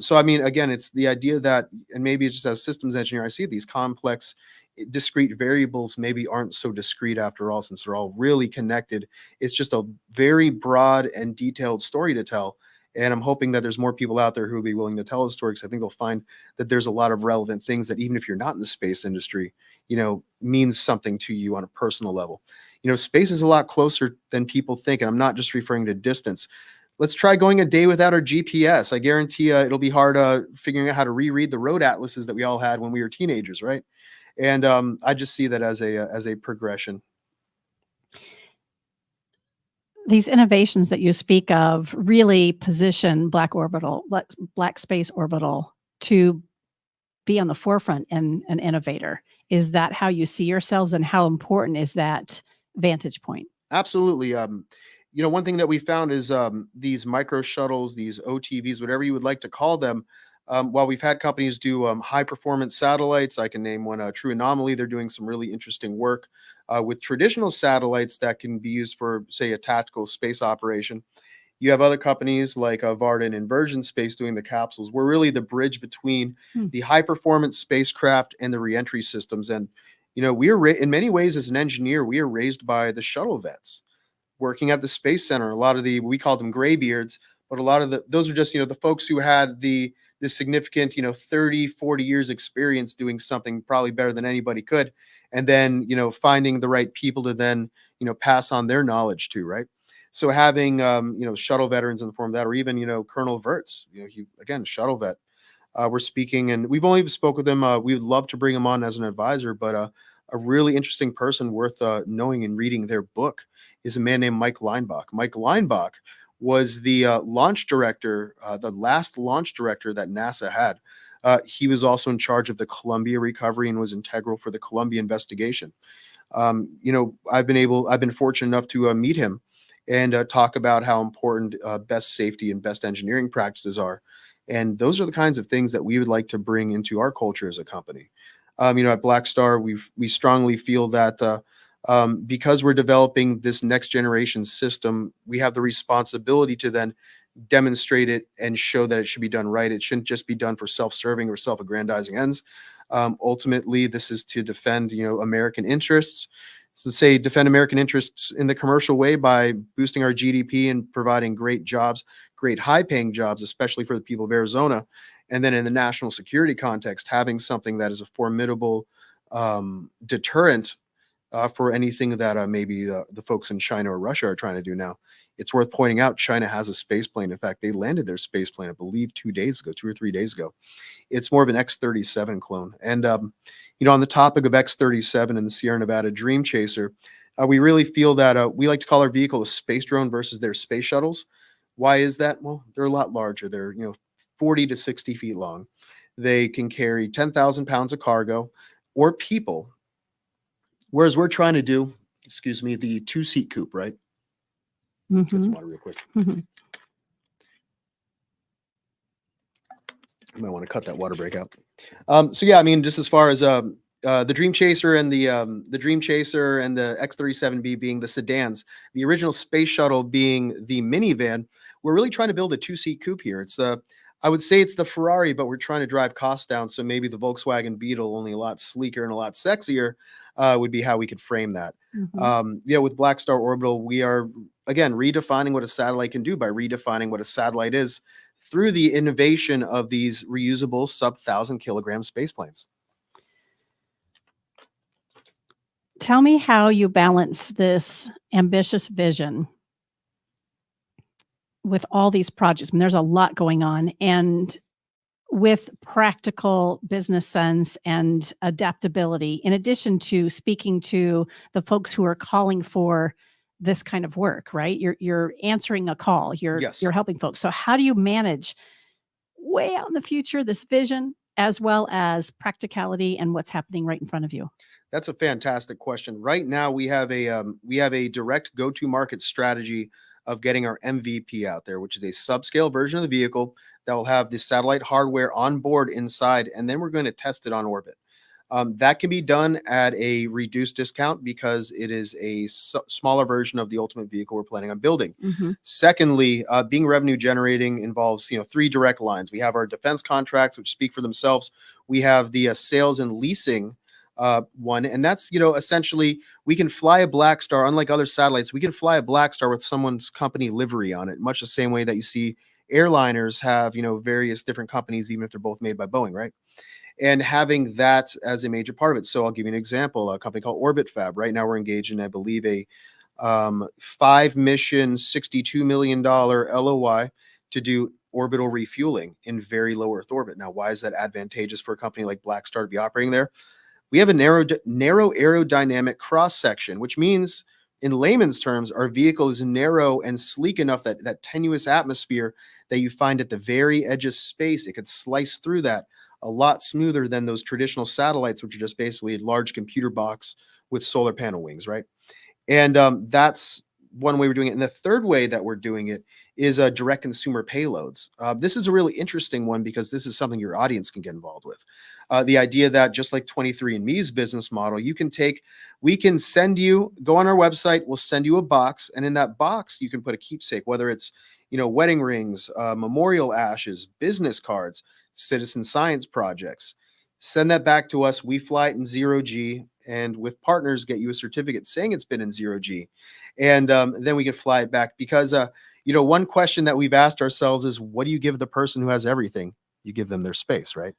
So I mean, again, it's the idea that, and maybe it's just as systems engineer, I see these complex, discrete variables maybe aren't so discrete after all, since they're all really connected. It's just a very broad and detailed story to tell. And I'm hoping that there's more people out there who will be willing to tell a story, because I think they'll find that there's a lot of relevant things that, even if you're not in the space industry, means something to you on a personal level. Space is a lot closer than people think. And I'm not just referring to distance. Let's try going a day without our GPS. I guarantee it'll be hard figuring out how to reread the road atlases that we all had when we were teenagers, right? And I just see that as a progression. These innovations that you speak of really position Black Space Orbital to be on the forefront and an innovator. Is that how you see yourselves, and how important is that vantage point? Absolutely. One thing that we found is these micro shuttles, these OTVs, whatever you would like to call them. While we've had companies do high performance satellites, I can name one, True Anomaly. They're doing some really interesting work with traditional satellites that can be used for, say, a tactical space operation. You have other companies like Varda and Inversion Space doing the capsules. We're really the bridge between the high performance spacecraft and the reentry systems. And we are in many ways, as an engineer, we are raised by the shuttle vets working at the Space Center. A lot of we call them graybeards, but a lot of those are just, the folks who had the significant, 30, 40 years experience doing something probably better than anybody could. And then, finding the right people to then, pass on their knowledge to, right? So having, shuttle veterans in the form of that, or even, Colonel Wirtz, he, again, shuttle vet. We're speaking, and we've only spoke with him. We would love to bring him on as an advisor, but a really interesting person worth knowing and reading their book is a man named Mike Leinbach. Mike Leinbach was the launch director, the last launch director that NASA had. He was also in charge of the Columbia recovery and was integral for the Columbia investigation. I've been fortunate enough to meet him and talk about how important best safety and best engineering practices are. And those are the kinds of things that we would like to bring into our culture as a company. At Black Star, we strongly feel that because we're developing this next generation system, we have the responsibility to then demonstrate it and show that it should be done right. It shouldn't just be done for self-serving or self-aggrandizing ends. Ultimately, this is to defend, American interests. So say defend American interests in the commercial way by boosting our GDP and providing great jobs, great high-paying jobs, especially for the people of Arizona. And then in the national security context, having something that is a formidable deterrent for anything that maybe the folks in China or Russia are trying to do now. It's worth pointing out China has a space plane. In fact, they landed their space plane, I believe, 2 or 3 days ago. It's more of an X-37 clone. And, on the topic of X-37 and the Sierra Nevada Dream Chaser, we really feel that we like to call our vehicle a space drone versus their space shuttles. Why is that? Well, they're a lot larger. They're, 40 to 60 feet long. They can carry 10,000 pounds of cargo or people, whereas we're trying to do, the 2-seat coupe, right? Get some water real quick. Mhm. You might want to cut that water break out. So yeah, I mean, just as far as the Dream Chaser and the Dream Chaser and the X-37B being the sedans, the original space shuttle being the minivan, we're really trying to build a 2-seat coupe here. It's I would say it's the Ferrari, but we're trying to drive costs down. So maybe the Volkswagen Beetle, only a lot sleeker and a lot sexier, would be how we could frame that. With Black Star Orbital, we are, again, redefining what a satellite can do by redefining what a satellite is through the innovation of these reusable sub-1,000-kilogram space planes. Tell me how you balance this ambitious vision with all these projects. I mean, there's a lot going on, and with practical business sense and adaptability, in addition to speaking to the folks who are calling for this kind of work, right? You're answering a call. Yes. You're helping folks. So how do you manage way out in the future this vision as well as practicality and what's happening right in front of you? That's a fantastic question. Right now, we have a direct go-to-market strategy of getting our MVP out there, which is a subscale version of the vehicle that will have the satellite hardware on board inside, and then we're going to test it on orbit. That can be done at a reduced discount because it is a smaller version of the ultimate vehicle we're planning on building. Mhm. Secondly, being revenue generating involves, three direct lines. We have our defense contracts, which speak for themselves. We have the sales and leasing one, and that's, essentially we can fly a Black Star. Unlike other satellites, we can fly a Black Star with someone's company livery on it, much the same way that you see airliners have, various different companies, even if they're both made by Boeing, right? And having that as a major part of it. So I'll give you an example. A company called Orbit Fab. Right now, we're engaged in, I believe, a 5-mission, $62 million LOI to do orbital refueling in very low Earth orbit. Now, why is that advantageous for a company like Black Star to be operating there? We have a narrow aerodynamic cross section, which means, in layman's terms, our vehicle is narrow and sleek enough that that tenuous atmosphere that you find at the very edge of space, it could slice through that a lot smoother than those traditional satellites, which are just basically a large computer box with solar panel wings, right? And that's one way we're doing it. And the third way that we're doing it is direct consumer payloads. This is a really interesting one because this is something your audience can get involved with. The idea that, just like 23andMe's business model, we can send you, go on our website, we'll send you a box. And in that box, you can put a keepsake, whether it's, wedding rings, memorial ashes, business cards, citizen science projects. Send that back to us. We fly it in 0G, and with partners, get you a certificate saying it's been in 0G. And then we can fly it back because, one question that we've asked ourselves is, what do you give the person who has everything? You give them their space, right?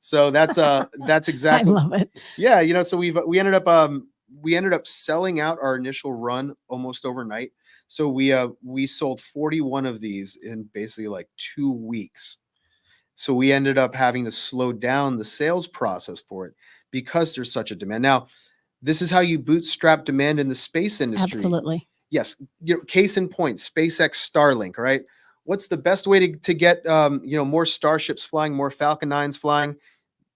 So that's I exactly, love it. yeah. So we ended up selling out our initial run almost overnight. So we sold 41 of these in basically like 2 weeks. So we ended up having to slow down the sales process for it because there's such a demand. Now, this is how you bootstrap demand in the space industry. Absolutely. Yes, case in point, SpaceX Starlink, right? What's the best way to get more starships flying, more Falcon 9s flying?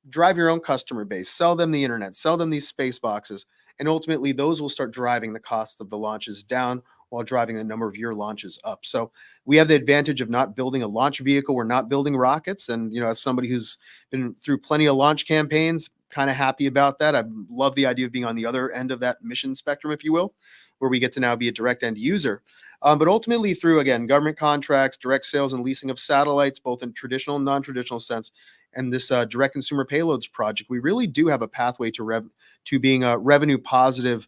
Drive your own customer base, sell them the internet, sell them these space boxes, and ultimately those will start driving the cost of the launches down while driving the number of your launches up. So we have the advantage of not building a launch vehicle. We're not building rockets. And, as somebody who's been through plenty of launch campaigns, kind of happy about that. I love the idea of being on the other end of that mission spectrum, if you will, where we get to now be a direct end user. But ultimately through, again, government contracts, direct sales and leasing of satellites, both in traditional and non-traditional sense, and this direct consumer payloads project, we really do have a pathway to being revenue positive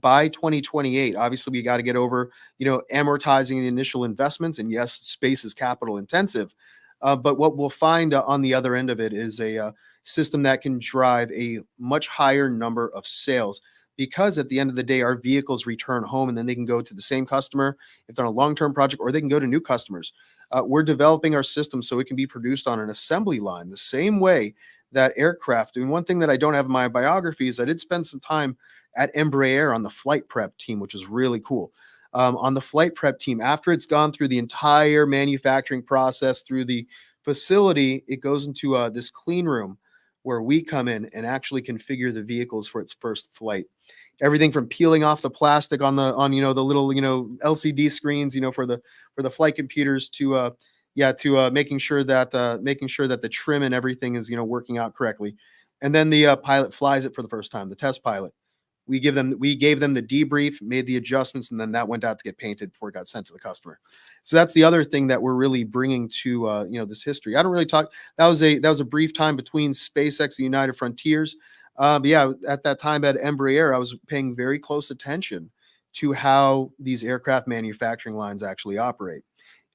by 2028. Obviously, we got to get over, amortizing the initial investments. And yes, space is capital intensive. But what we'll find on the other end of it is a system that can drive a much higher number of sales, because at the end of the day, our vehicles return home and then they can go to the same customer if they're on a long-term project, or they can go to new customers. We're developing our system so it can be produced on an assembly line the same way that aircraft. And one thing that I don't have in my biography is I did spend some time at Embraer on the flight prep team, which was really cool. On the flight prep team, after it's gone through the entire manufacturing process through the facility, it goes into this clean room where we come in and actually configure the vehicles for its first flight. Everything from peeling off the plastic on the little LCD screens for the flight computers to making sure that the trim and everything is working out correctly. And then the pilot flies it for the first time, the test pilot. We gave them the debrief, made the adjustments, and then that went out to get painted before it got sent to the customer. So that's the other thing that we're really bringing to this history. I don't really talk. That was a brief time between SpaceX and United Frontiers. But yeah, at that time at Embraer, I was paying very close attention to how these aircraft manufacturing lines actually operate.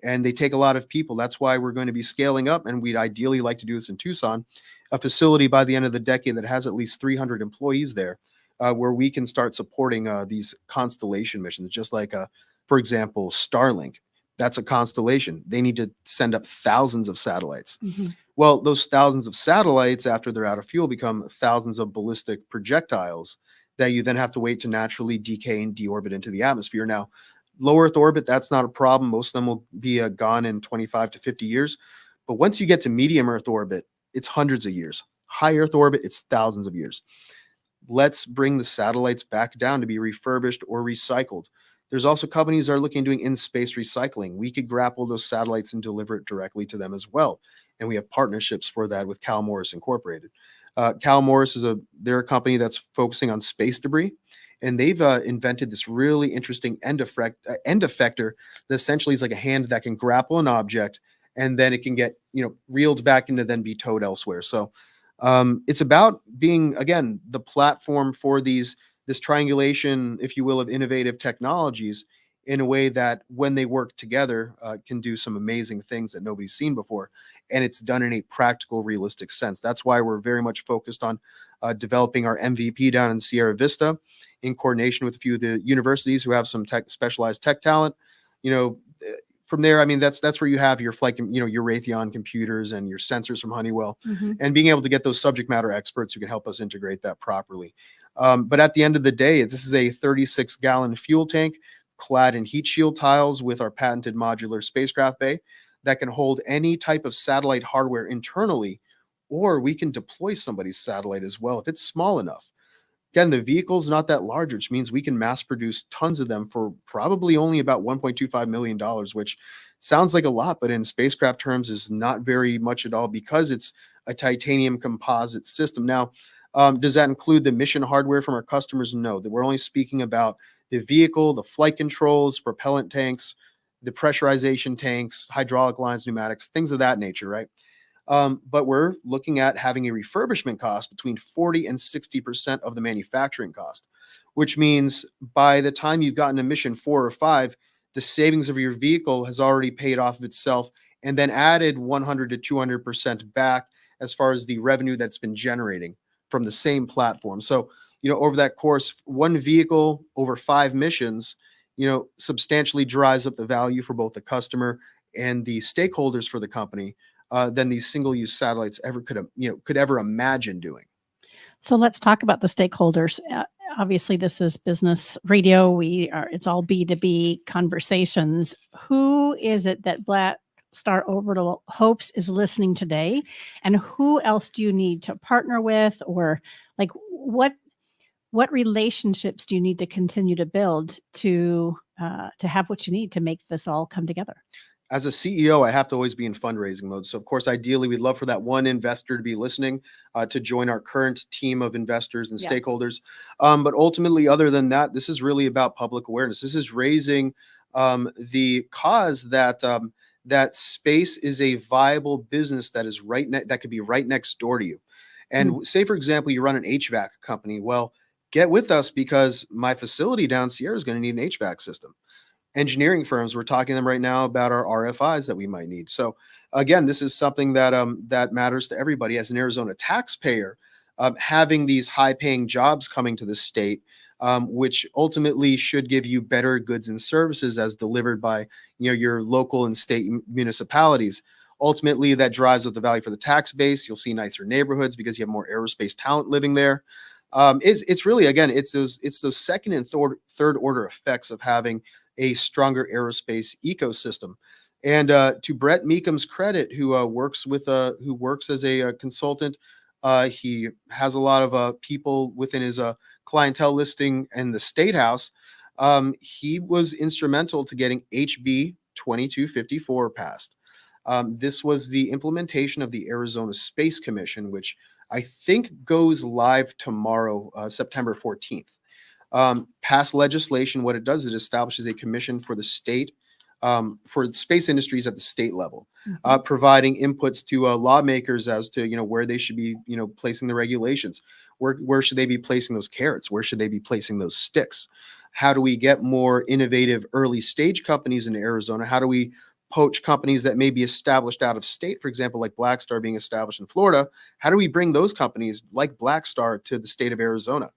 And they take a lot of people. That's why we're going to be scaling up, and we'd ideally like to do this in Tucson, a facility by the end of the decade that has at least 300 employees there. Where we can start supporting these constellation missions, just like, for example, Starlink. That's a constellation. They need to send up thousands of satellites. Mm-hmm. Well, those thousands of satellites, after they're out of fuel, become thousands of ballistic projectiles that you then have to wait to naturally decay and deorbit into the atmosphere. Now, low Earth orbit, that's not a problem. Most of them will be gone in 25 to 50 years. But once you get to medium Earth orbit, it's hundreds of years. High Earth orbit, it's thousands of years. Let's bring the satellites back down to be refurbished or recycled. There's also companies that are looking at doing in-space recycling. We could grapple those satellites and deliver it directly to them as well. And we have partnerships for that with Cal Morris Incorporated. Cal Morris they're a company that's focusing on space debris, and they've invented this really interesting end effector that essentially is like a hand that can grapple an object, and then it can get reeled back into then be towed elsewhere. So it's about being, again, the platform for this triangulation, if you will, of innovative technologies in a way that when they work together can do some amazing things that nobody's seen before. And it's done in a practical, realistic sense. That's why we're very much focused on developing our MVP down in Sierra Vista in coordination with a few of the universities who have some specialized tech talent. You know, from there, I mean, that's where you have your flight, your Raytheon computers and your sensors from Honeywell, Mhm. and being able to get those subject matter experts who can help us integrate that properly. But at the end of the day, this is a 36-gallon fuel tank clad in heat shield tiles with our patented modular spacecraft bay that can hold any type of satellite hardware internally, or we can deploy somebody's satellite as well if it's small enough. Again, the vehicle's not that large, which means we can mass produce tons of them for probably only about $1.25 million, which sounds like a lot, but in spacecraft terms is not very much at all because it's a titanium composite system. Now, does that include the mission hardware from our customers? No, that we're only speaking about the vehicle, the flight controls, propellant tanks, the pressurization tanks, hydraulic lines, pneumatics, things of that nature, right? But we're looking at having a refurbishment cost between 40 and 60% of the manufacturing cost, which means by the time you've gotten to mission 4 or 5, the savings of your vehicle has already paid off of itself and then added 100 to 200% back as far as the revenue that's been generating from the same platform. So, over that course, one vehicle over 5 missions, substantially drives up the value for both the customer and the stakeholders for the company than these single-use satellites could ever imagine doing. So let's talk about the stakeholders. Obviously, this is business radio. It's all B2B conversations. Who is it that Black Star Orbital hopes is listening today, and who else do you need to partner with, or like what relationships do you need to continue to build to have what you need to make this all come together? As a CEO, I have to always be in fundraising mode. So, of course, ideally, we'd love for that one investor to be listening to join our current team of investors and stakeholders. But ultimately, other than that, this is really about public awareness. This is raising the cause that that space is a viable business that is that could be right next door to you. And say, for example, you run an HVAC company. Well, get with us because my facility down Sierra is going to need an HVAC system. Engineering firms, we're talking to them right now about our RFIs that we might need. So again, this is something that that matters to everybody. As an Arizona taxpayer, having these high-paying jobs coming to the state, which ultimately should give you better goods and services as delivered by your local and state municipalities. Ultimately, that drives up the value for the tax base. You'll see nicer neighborhoods because you have more aerospace talent living there. It's really, again, it's those second and third order effects of having a stronger aerospace ecosystem. And to Brett Meekum's credit, who works as a consultant, he has a lot of people within his clientele listing in the State House. He was instrumental to getting HB 2254 passed. This was the implementation of the Arizona Space Commission, which I think goes live tomorrow, September 14th. Pass legislation, what it does, it establishes a commission for the state, for space industries at the state level, providing inputs to lawmakers as to where they should be placing the regulations, where should they be placing those carrots, where should they be placing those sticks, how do we get more innovative early stage companies in Arizona, how do we poach companies that may be established out of state, for example, like Black Star being established in Florida, how do we bring those companies like Black Star to the state of Arizona?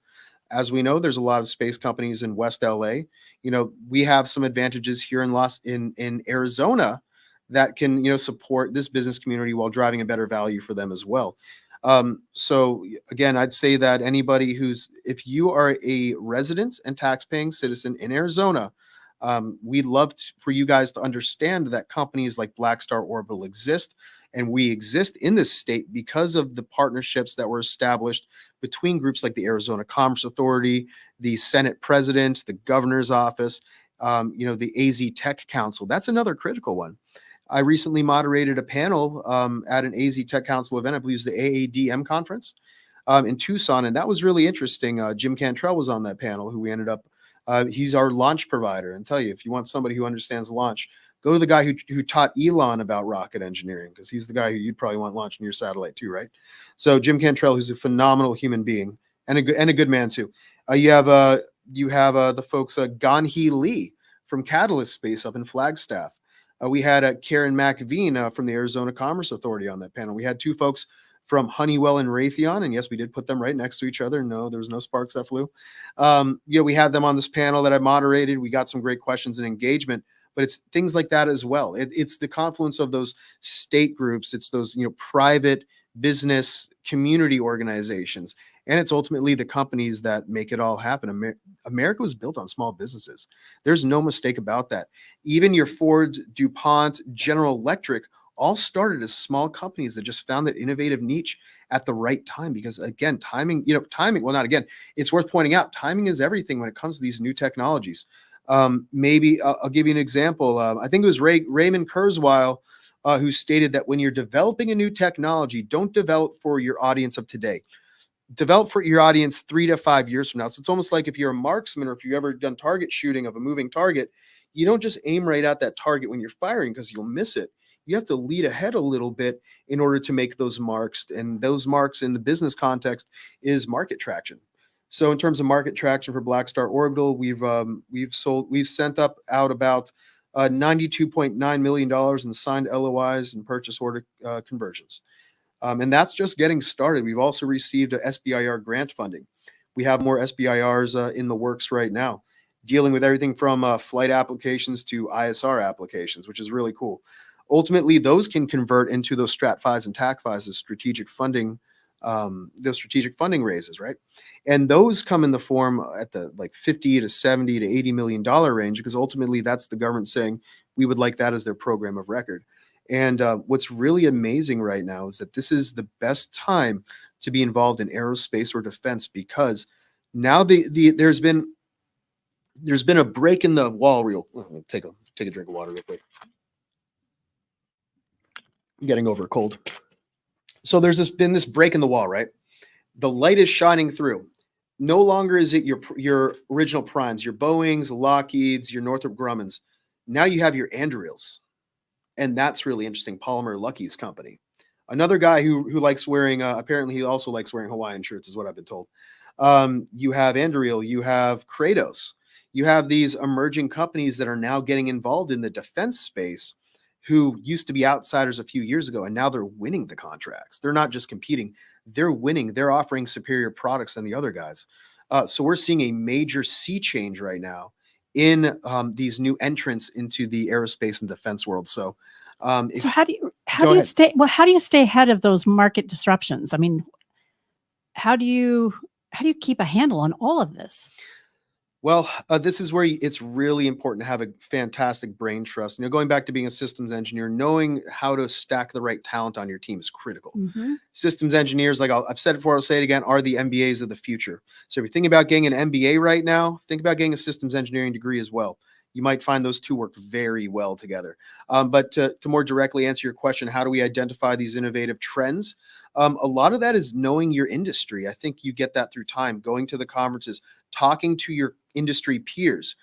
As we know, there's a lot of space companies in West LA. We have some advantages here in Arizona that can, support this business community while driving a better value for them as well. So again, I'd say that if you are a resident and tax-paying citizen in Arizona, we'd love for you guys to understand that companies like Black Star Orbital exist, and we exist in this state because of the partnerships that were established between groups like the Arizona Commerce Authority, the Senate President, the Governor's Office, the AZ Tech Council. That's another critical one. I recently moderated a panel at an AZ Tech Council event. I believe it was the AADM conference. in Tucson, and that was really interesting. Jim Cantrell was on that panel, who we ended up. He's our launch provider, and tell you, if you want somebody who understands launch, go to the guy who taught Elon about rocket engineering, because he's the guy who you'd probably want launching your satellite too, right? So Jim Cantrell, who's a phenomenal human being and a good man too. You have the folks Gan-hee Lee from Catalyst Space up in Flagstaff. We had Karen McVeen from the Arizona Commerce Authority on that panel. We had two folks from Honeywell and Raytheon, and yes, we did put them right next to each other. No, there was no sparks that flew. We had them on this panel that I moderated. We got some great questions and engagement, but it's things like that as well. It's the confluence of those state groups. It's those private business community organizations, and it's ultimately the companies that make it all happen. America was built on small businesses. There's no mistake about that. Even your Ford, DuPont, General Electric all started as small companies that just found that innovative niche at the right time. Because again, timing, well, not again, it's worth pointing out, timing is everything when it comes to these new technologies. Maybe I'll give you an example. I think it was Raymond Kurzweil who stated that when you're developing a new technology, don't develop for your audience of today. Develop for your audience 3 to 5 years from now. So it's almost like if you're a marksman, or if you've ever done target shooting of a moving target, you don't just aim right at that target when you're firing, because you'll miss it. You have to lead ahead a little bit in order to make those marks. And those marks in the business context is market traction. So in terms of market traction for Black Star Orbital, we've sent out about $92.9 million in signed LOIs and purchase order conversions. And that's just getting started. We've also received a SBIR grant funding. We have more SBIRs in the works right now, dealing with everything from flight applications to ISR applications, which is really cool. Ultimately, those can convert into those Strat 5s and TAC 5s as strategic funding, those strategic funding raises, right? And those come in the form at the like 50 to 70 to $80 million range, because ultimately that's the government saying we would like that as their program of record. And what's really amazing right now is that this is the best time to be involved in aerospace or defense, because now there's been a break in the wall. Take a drink of water real quick. I'm getting over a cold. So there's been this break in the wall, right? The light is shining through. No longer is it your original primes, your Boeings, Lockheeds, your Northrop Grummans. Now you have your Andurils. And that's really interesting. Polymer Lucky's company. Another guy who likes wearing, apparently he also likes wearing Hawaiian shirts, is what I've been told. You have Anduril, you have Kratos. You have these emerging companies that are now getting involved in the defense space, who used to be outsiders a few years ago, and now they're winning the contracts. They're not just competing, they're winning. They're offering superior products than the other guys. So we're seeing a major sea change right now in these new entrants into the aerospace and defense world. So how do you stay ahead of those market disruptions? I mean, how do you keep a handle on all of this? Well, this is where it's really important to have a fantastic brain trust. Going back to being a systems engineer, knowing how to stack the right talent on your team is critical. Mm-hmm. Systems engineers, like I've said it before, I'll say it again, are the MBAs of the future. So if you're thinking about getting an MBA right now, think about getting a systems engineering degree as well. You might find those two work very well together. But to more directly answer your question, how do we identify these innovative trends? A lot of that is knowing your industry. I think you get that through time, going to the conferences, talking to your industry peers,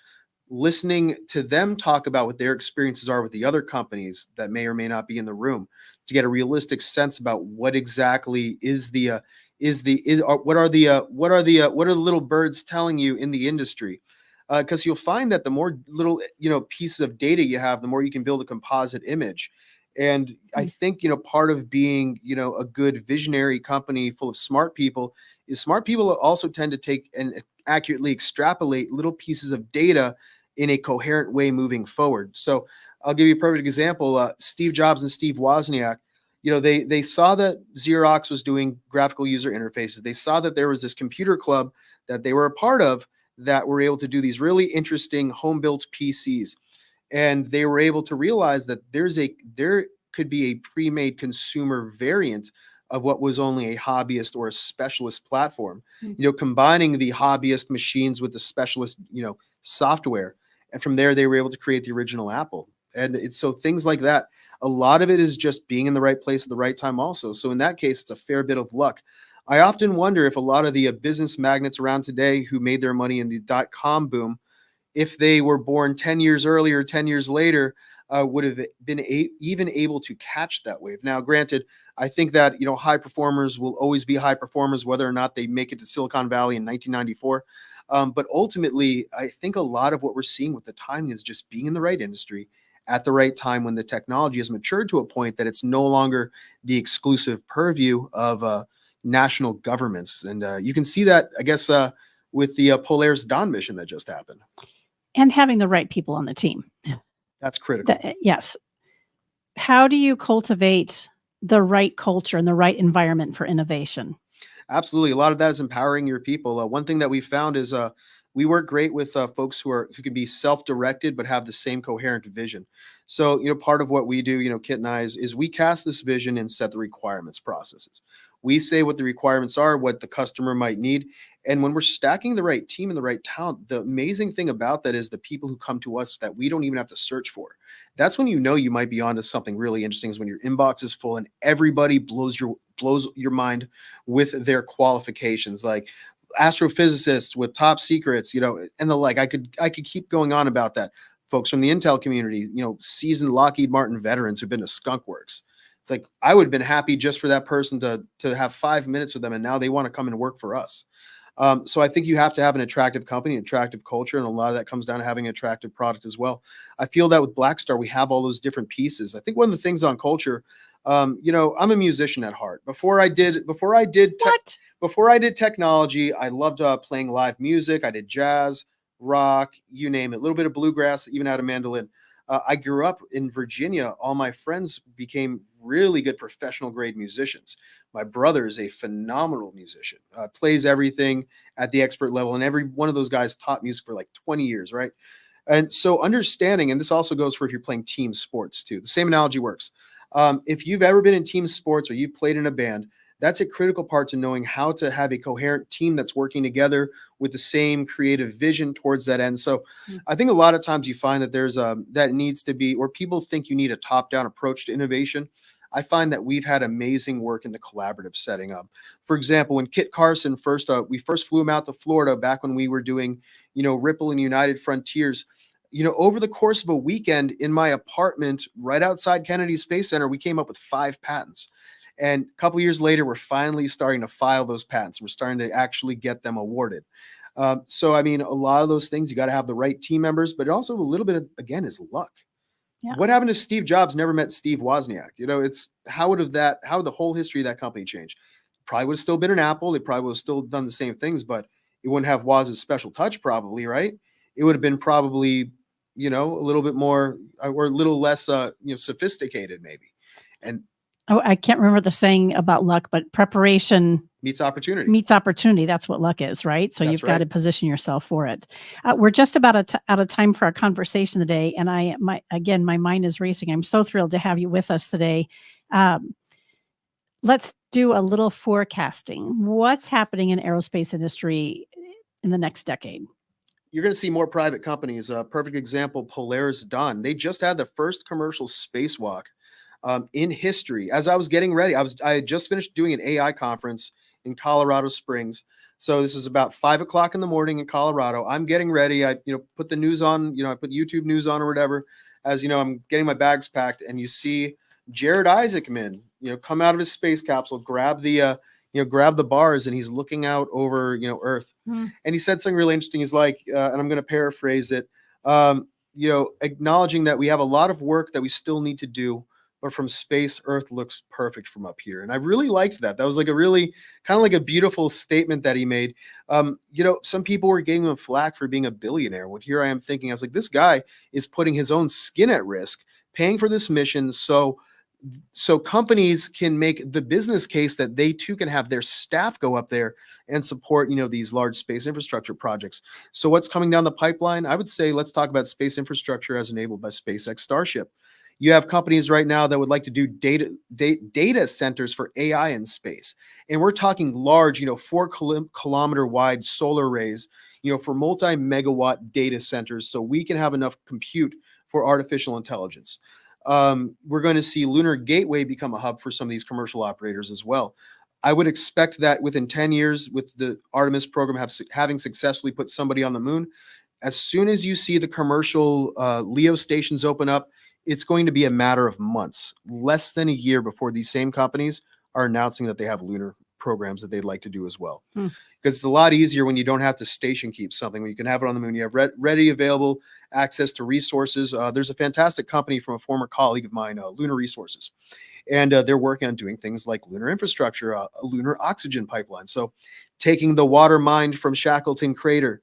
listening to them talk about what their experiences are with the other companies that may or may not be in the room, to get a realistic sense about what exactly what are the little birds telling you in the industry. Because you'll find that the more little pieces of data you have, the more you can build a composite image. And I think part of being a good visionary company full of smart people is smart people also tend to take and accurately extrapolate little pieces of data in a coherent way moving forward. So I'll give you a perfect example. Steve Jobs and Steve Wozniak, they saw that Xerox was doing graphical user interfaces. They saw that there was this computer club that they were a part of that were able to do these really interesting home-built PCs. And they were able to realize that there could be a pre-made consumer variant of what was only a hobbyist or a specialist platform, combining the hobbyist machines with the specialist, software. And from there, they were able to create the original Apple. And it's so things like that. A lot of it is just being in the right place at the right time also. So in that case, it's a fair bit of luck. I often wonder if a lot of the business magnates around today who made their money in the dot-com boom, if they were born 10 years earlier, 10 years later, would have been even able to catch that wave. Now, granted, I think that, high performers will always be high performers, whether or not they make it to Silicon Valley in 1994. But ultimately, I think a lot of what we're seeing with the timing is just being in the right industry at the right time when the technology has matured to a point that it's no longer the exclusive purview of national governments. And you can see that, I guess, with the Polaris Dawn mission that just happened. And having the right people on the team. That's critical. Yes. How do you cultivate the right culture and the right environment for innovation? Absolutely. A lot of that is empowering your people. One thing that we found is we work great with folks who can be self-directed but have the same coherent vision. So, part of what we do, Kit and I, is we cast this vision and set the requirements processes. We say what the requirements are, what the customer might need. And when we're stacking the right team and the right talent, the amazing thing about that is the people who come to us that we don't even have to search for. That's when you might be onto something really interesting, is when your inbox is full and everybody blows your mind with their qualifications, like astrophysicists with top secrets, and the like. I could keep going on about that. Folks from the Intel community, seasoned Lockheed Martin veterans who've been to Skunk Works. It's like, I would have been happy just for that person to have 5 minutes with them, and now they want to come and work for us. So I think you have to have an attractive company, attractive culture, and a lot of that comes down to having an attractive product as well. I feel that with Blackstar, we have all those different pieces. I think one of the things on culture, I'm a musician at heart. Before I did technology, I loved playing live music. I did jazz, rock, you name it, a little bit of bluegrass, even had a mandolin. I grew up in Virginia. All my friends became really good professional grade musicians. My brother is a phenomenal musician, plays everything at the expert level. And every one of those guys taught music for like 20 years, right? And so understanding, and this also goes for if you're playing team sports too, the same analogy works. If you've ever been in team sports or you've played in a band, that's a critical part to knowing how to have a coherent team that's working together with the same creative vision towards that end. So I think a lot of times you find that there's that needs to be, or people think you need a top-down approach to innovation. I find that we've had amazing work in the collaborative setting. For example, when Kit Carson we first flew him out to Florida back when we were doing, Ripple and United Frontiers. Over the course of a weekend in my apartment right outside Kennedy Space Center, we came up with 5 patents. And a couple of years later, we're finally starting to file those patents. We're starting to actually get them awarded. So, I mean, a lot of those things, you got to have the right team members, but also a little bit of, again, is luck. Yeah. What happened if Steve Jobs never met Steve Wozniak? It's how would the whole history of that company change? Probably would have still been an Apple. They probably would have still done the same things, but it wouldn't have Woz's special touch probably, right? It would have been probably, a little bit more or a little less, sophisticated maybe. And I can't remember the saying about luck, but preparation meets opportunity. That's what luck is, right? So That's you've got to position yourself for it. We're just about out of time for our conversation today. And my mind is racing. I'm so thrilled to have you with us today. Let's do a little forecasting. What's happening in aerospace industry in the next decade? You're going to see more private companies. A perfect example, Polaris Dawn. They just had the first commercial spacewalk in history. As I was getting ready, I had just finished doing an AI conference in Colorado Springs. So this is about 5 o'clock in the morning in Colorado. I'm getting ready. I, put the news on, I put YouTube news on or whatever, as I'm getting my bags packed, and you see Jared Isaacman, come out of his space capsule, grab the bars, and he's looking out over, Earth. And he said something really interesting. He's like, and I'm going to paraphrase it, acknowledging that we have a lot of work that we still need to do, but from space, Earth looks perfect from up here. And I really liked that. That was like a really kind of like a beautiful statement that he made. Some people were giving him flack for being a billionaire. Well, here I am thinking, I was like, this guy is putting his own skin at risk, paying for this mission. So companies can make the business case that they too can have their staff go up there and support, these large space infrastructure projects. So what's coming down the pipeline? I would say, let's talk about space infrastructure as enabled by SpaceX Starship. You have companies right now that would like to do data centers for AI in space. And we're talking large, 4 kilometer wide solar arrays, for multi-megawatt data centers. So we can have enough compute for artificial intelligence. We're going to see Lunar Gateway become a hub for some of these commercial operators as well. I would expect that within 10 years, with the Artemis program having successfully put somebody on the moon, as soon as you see the commercial LEO stations open up, it's going to be a matter of months, less than a year before these same companies are announcing that they have lunar programs that they'd like to do as well. Hmm. Because it's a lot easier when you don't have to station keep something, when you can have it on the moon. You have ready, available access to resources. There's a fantastic company from a former colleague of mine, Lunar Resources, and they're working on doing things like lunar infrastructure, a lunar oxygen pipeline. So taking the water mined from Shackleton Crater,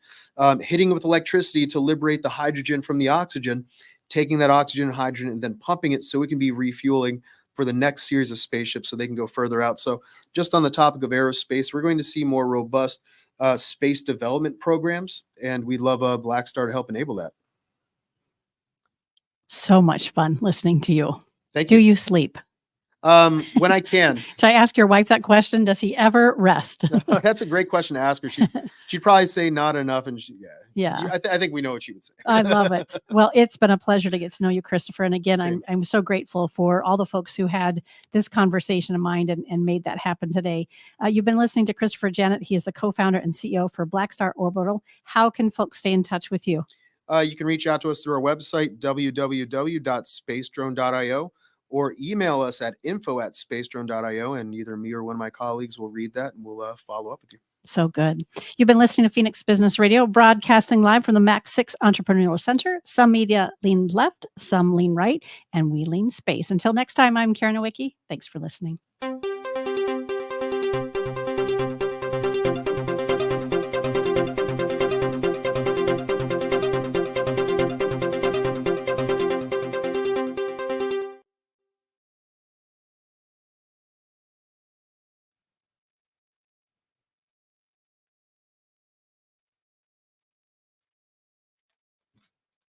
hitting it with electricity to liberate the hydrogen from the oxygen, taking that oxygen and hydrogen and then pumping it so it can be refueling for the next series of spaceships so they can go further out. So just on the topic of aerospace, we're going to see more robust space development programs, and we'd love Blackstar to help enable that. So much fun listening to you. Thank Do you. you sleep? When I can. Should I ask your wife that question? Does he ever rest? That's a great question to ask her. She'd probably say not enough, and Yeah. I think we know what she would say. I love it. Well, it's been a pleasure to get to know you, Christopher. And again, Same. I'm so grateful for all the folks who had this conversation in mind and made that happen today. You've been listening to Christopher Janet. He is the co-founder and CEO for Blackstar Orbital. How can folks stay in touch with you? You can reach out to us through our website, www.spacedrone.io, or email us at info@spacedrone.io, and either me or one of my colleagues will read that and we'll follow up with you. So good. You've been listening to Phoenix Business Radio, broadcasting live from the Max 6 Entrepreneurial Center. Some media lean left, some lean right, and we lean space. Until next time, I'm Karen Nowicki. Thanks for listening.